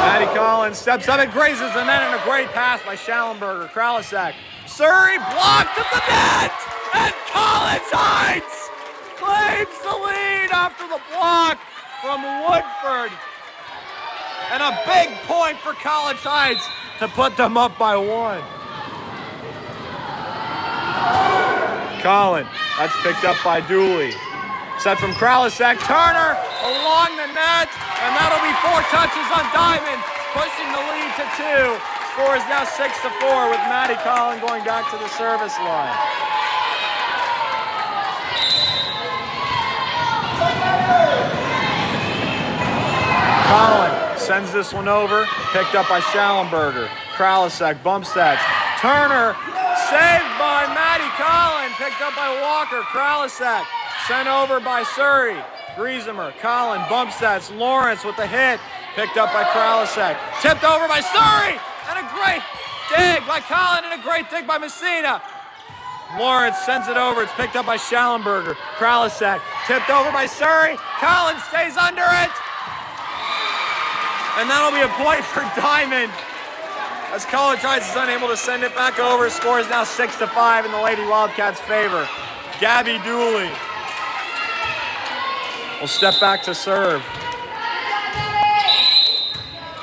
Maddie Colin steps up and grazes the net, and a great pass by Schallenberger. Kralisek. Surrey blocked at the net, and College Heights claims the lead after the block from Woodford. And a big point for College Heights to put them up by 1. Colin, that's picked up by Dooley. Set from Kralisek. Turner along the net, and that'll be 4 touches on Diamond, pushing the lead to 2. Score is now 6-4 with Maddie Colin going back to the service line. Colin sends this one over, picked up by Schallenberger. Kralisek bump sets. Turner saved by Maddie Colin, picked up by Walker. Kralisek sent over by Surrey. Griesemer, Colin bump sets. Lawrence with the hit, picked up by Kralisek. Tipped over by Surrey, and a great dig by Colin, and a great dig by Messina. Lawrence sends it over. It's picked up by Schallenberger. Kralisek tipped over by Surrey. Colin stays under it. And that'll be a point for Diamond, as College Heights is unable to send it back over. Score is now 6-5 in the Lady Wildcats' favor. Gabby Dooley. will step back to serve.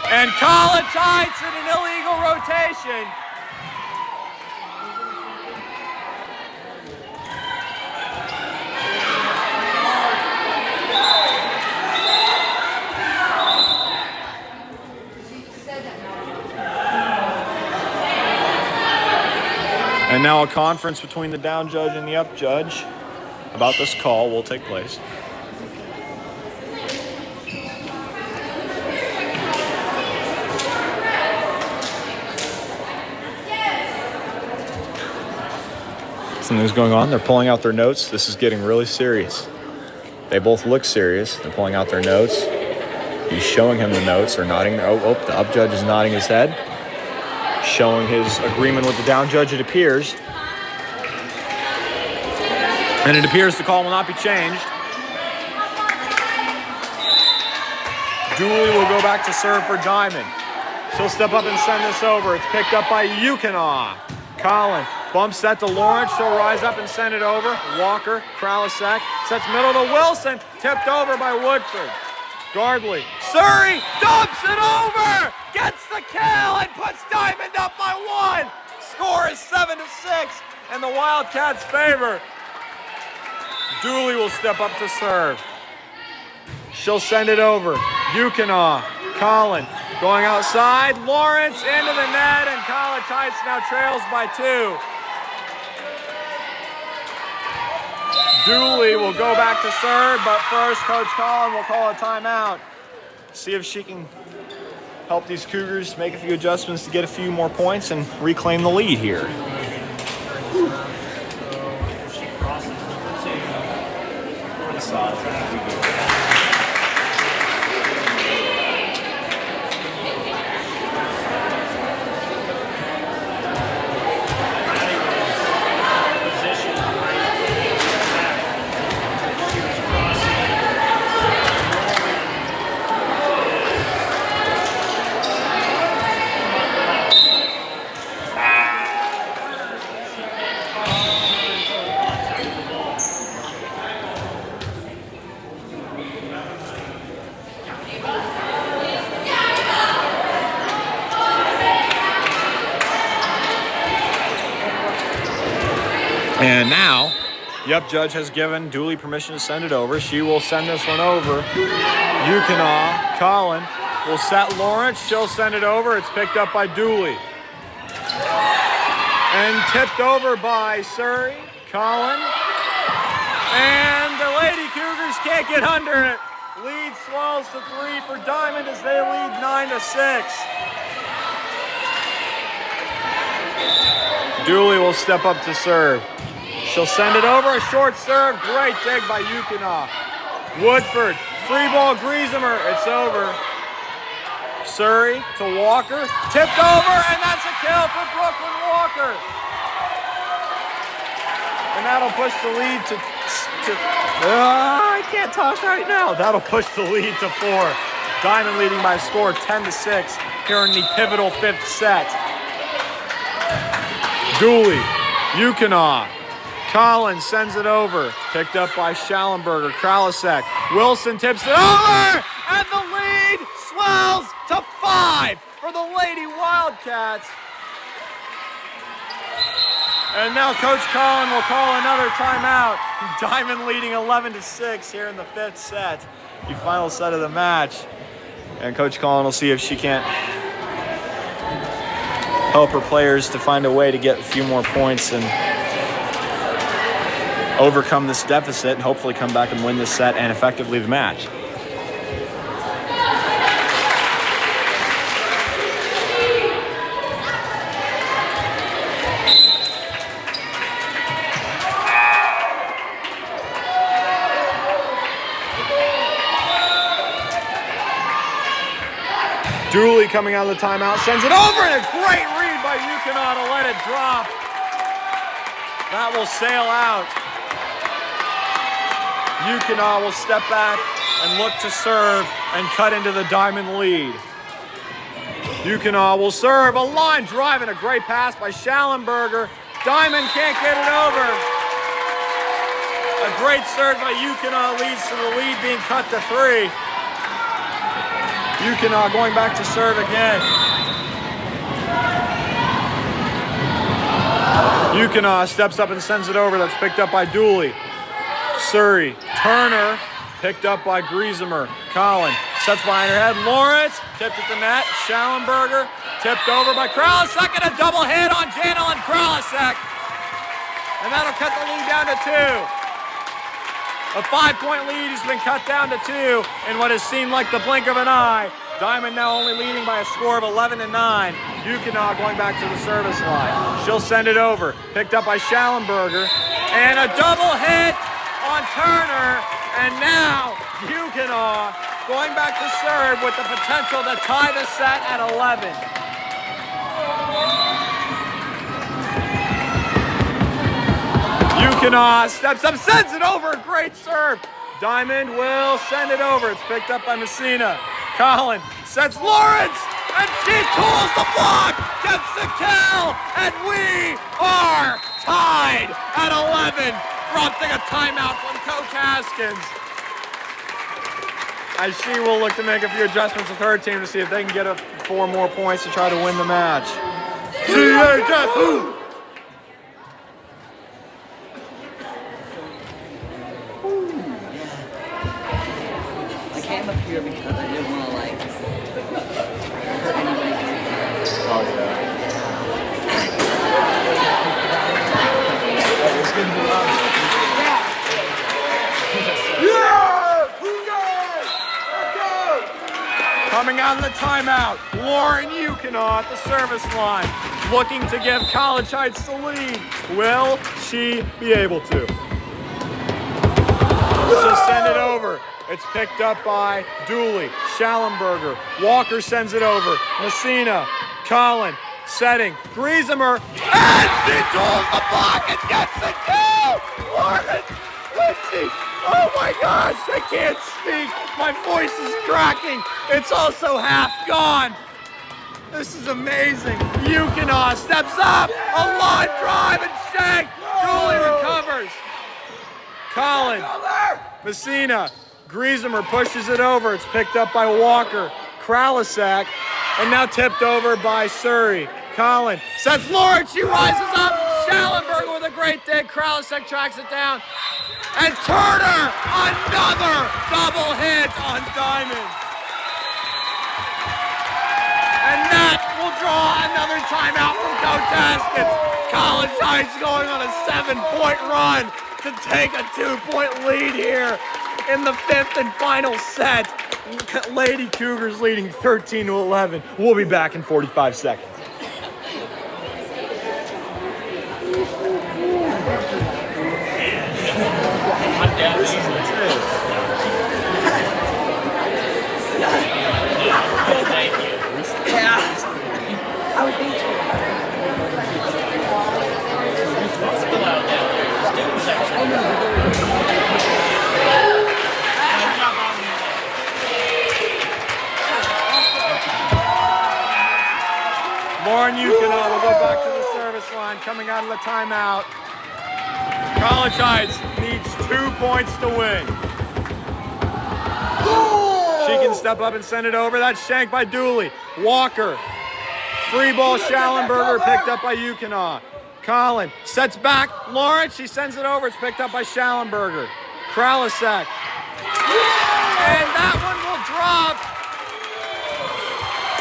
And College Heights in an illegal rotation. And now a conference between the down judge and the up judge about this call will take place. Something's going on. They're pulling out their notes. This is getting really serious. They both look serious. They're pulling out their notes. He's showing him the notes. They're nodding. Oh, the up judge is nodding his head, showing his agreement with the down judge, it appears. And it appears the call will not be changed. Dooley will go back to serve for Diamond. She'll step up and send this over. It's picked up by Yukina. Collin bumps that to Lawrence. She'll rise up and send it over. Walker, Kralisek, sets middle to Wilson. Tipped over by Woodford. Gardley. Surrey dumps it over! Gets the kill and puts Diamond up by 1. Score is 7-6 in the Wildcats' favor. Dooley will step up to serve. She'll send it over. Yukina, Collin going outside. Lawrence into the net, and College Heights now trails by 2. Dooley will go back to serve, but first Coach Collin will call a timeout. See if she can help these Cougars make a few adjustments to get a few more points and reclaim the lead here. And now, the up judge has given Dooley permission to send it over. She will send this one over. Yukina, Collin will set Lawrence. She'll send it over. It's picked up by Dooley. And tipped over by Surrey, Collin. And the Lady Cougars can't get under it. Lead swells to 3 for Diamond as they lead 9-6. Dooley will step up to serve. She'll send it over, a short serve. Great dig by Yukina. Woodford, free ball, Griesemer. It's over. Surrey to Walker. Tipped over, and that's a kill for Brooklyn Walker. And that'll push the lead to I can't talk right now. That'll push the lead to 4. Diamond leading by a score 10-6 here in the pivotal 5th set. Dooley, Yukina. Collins sends it over. Picked up by Schallenberger. Kralisek. Wilson tips it over! And the lead swells to 5 for the Lady Wildcats. And now Coach Collin will call another timeout. Diamond leading 11-6 here in the 5th set. The final set of the match. And Coach Collin will see if she can't help her players to find a way to get a few more points and overcome this deficit and hopefully come back and win this set and effectively the match. Dooley coming out of the timeout, sends it over, and a great read by Yukina to let it drop. That will sail out. Yukina will step back and look to serve and cut into the Diamond lead. Yukina will serve, a line drive and a great pass by Schallenberger. Diamond can't get it over. A great serve by Yukina leads to the lead being cut to 3. Yukina going back to serve again. Yukina steps up and sends it over. That's picked up by Dooley. Surrey. Turner picked up by Griesemer. Collin sets behind her head. Lawrence tipped at the net. Schallenberger tipped over by Kralasek, and a double hit on Janelyn Kralasek. And that'll cut the lead down to 2. A 5-point lead has been cut down to 2 in what has seemed like the blink of an eye. Diamond now only leading by a score of 11-9. Yukina going back to the service line. She'll send it over. Picked up by Schallenberger. And a double hit on Turner. And now Yukina going back to serve with the potential to tie the set at 11. Yukina steps up, sends it over. A great serve. Diamond will send it over. It's picked up by Messina. Collin sets Lawrence, and she tools the block, gets the kill, and we are tied at 11, prompting a timeout from Coach Haskins. As she will look to make a few adjustments with her team to see if they can get 4 more points to try to win the match. CHCS! I came up here because I didn't want to like hurt anybody. Oh, yeah. It's going to be loud. Coming out of the timeout, Lauren Yukina at the service line, looking to give College Heights the lead. Will she be able to? She'll send it over. It's picked up by Dooley, Schallenberger. Walker sends it over. Messina, Collin, setting. Griesemer, and she tools the block and gets the kill! Lauren Lindsay, oh my gosh, I can't speak. My voice is cracking. It's also half gone. This is amazing. Yukina steps up, a line drive and shank. Dooley recovers. Collin, Messina, Griesemer pushes it over. It's picked up by Walker. Kralasek, and now tipped over by Surrey. Collin sets Lawrence. She rises up. Schallenberger with a great dig. Kralasek tracks it down. And Turner, another double hit on Diamond. And that will draw another timeout from Coach Haskins. College Heights going on a 7-point run to take a 2-point lead here in the 5th and final set. Lady Cougars leading 13-11. We'll be back in 45 seconds. I would think so. Lauren Yukina will go back to the service line coming out of the timeout. College Heights needs 2 points to win. She can step up and send it over. That's shanked by Dooley. Walker. Free ball, Schallenberger picked up by Yukina. Collin sets back. Lawrence, she sends it over. It's picked up by Schallenberger. Kralasek. And that one will drop.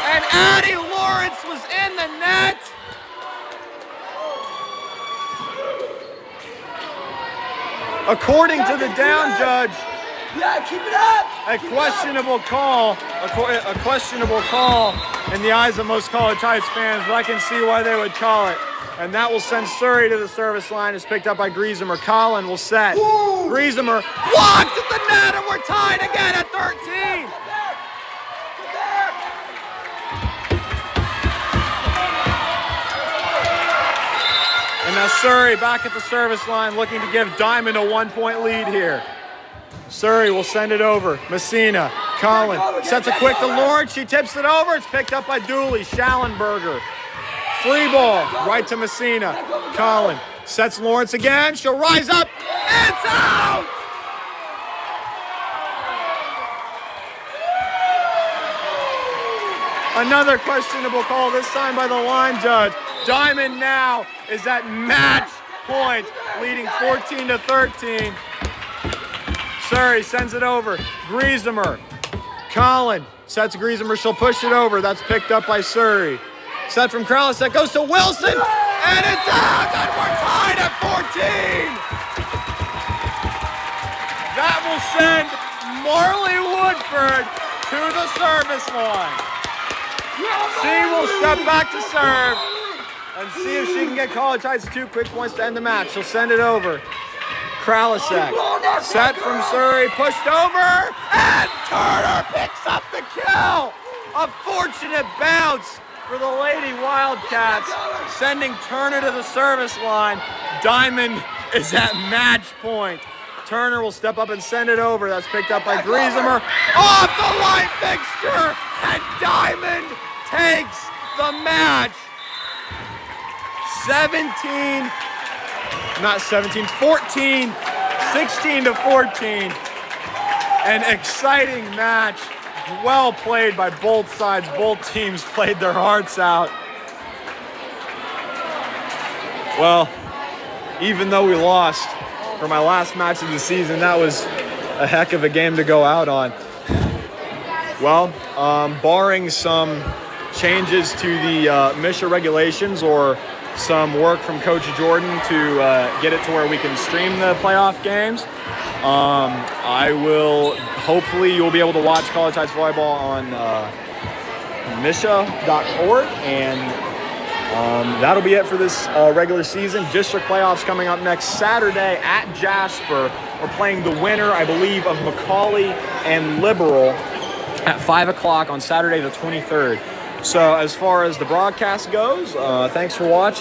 And Addie Lawrence was in the net. According to the down judge, Yeah, keep it up. a questionable call in the eyes of most College Heights fans, but I can see why they would call it. And that will send Surrey to the service line. It's picked up by Griesemer. Collin will set. Ooh. Griesemer blocked at the net, and we're tied again at 13. And now Surrey back at the service line looking to give Diamond a 1-point lead here. Surrey will send it over. Messina, Collin sets it quick to Lawrence. She tips it over. It's picked up by Dooley. Schallenberger. Free ball right to Messina. Collin sets Lawrence again. She'll rise up. It's out! Another questionable call, this time by the line judge. Diamond now is at match point, leading 14-13. Surrey sends it over. Griesemer. Collin sets Griesemer. She'll push it over. That's picked up by Surrey. Set from Kralisek goes to Wilson, and it's out, and we're tied at 14. That will send Marley Woodford to the service line. She will step back to serve and see if she can get College Heights 2 quick points to end the match. She'll send it over. Kralisek, set from Surrey, pushed over, and Turner picks up the kill. A fortunate bounce for the Lady Wildcats, sending Turner to the service line. Diamond is at match point. Turner will step up and send it over. That's picked up by Griesemer. Off the line fixture, and Diamond takes the match. 14, 16-14. An exciting match. Well played by both sides. Both teams played their hearts out. Well, even though we lost for my last match of the season, that was a heck of a game to go out on. Well, barring some changes to the MISHA regulations or some work from Coach Jordan to get it to where we can stream the playoff games, hopefully you'll be able to watch College Heights Volleyball on MISHA.org, and that'll be it for this regular season. District playoffs coming up next Saturday at Jasper. We're playing the winner, I believe, of Macaulay and Liberal at 5 o'clock on Saturday the 23rd. So as far as the broadcast goes, thanks for watching.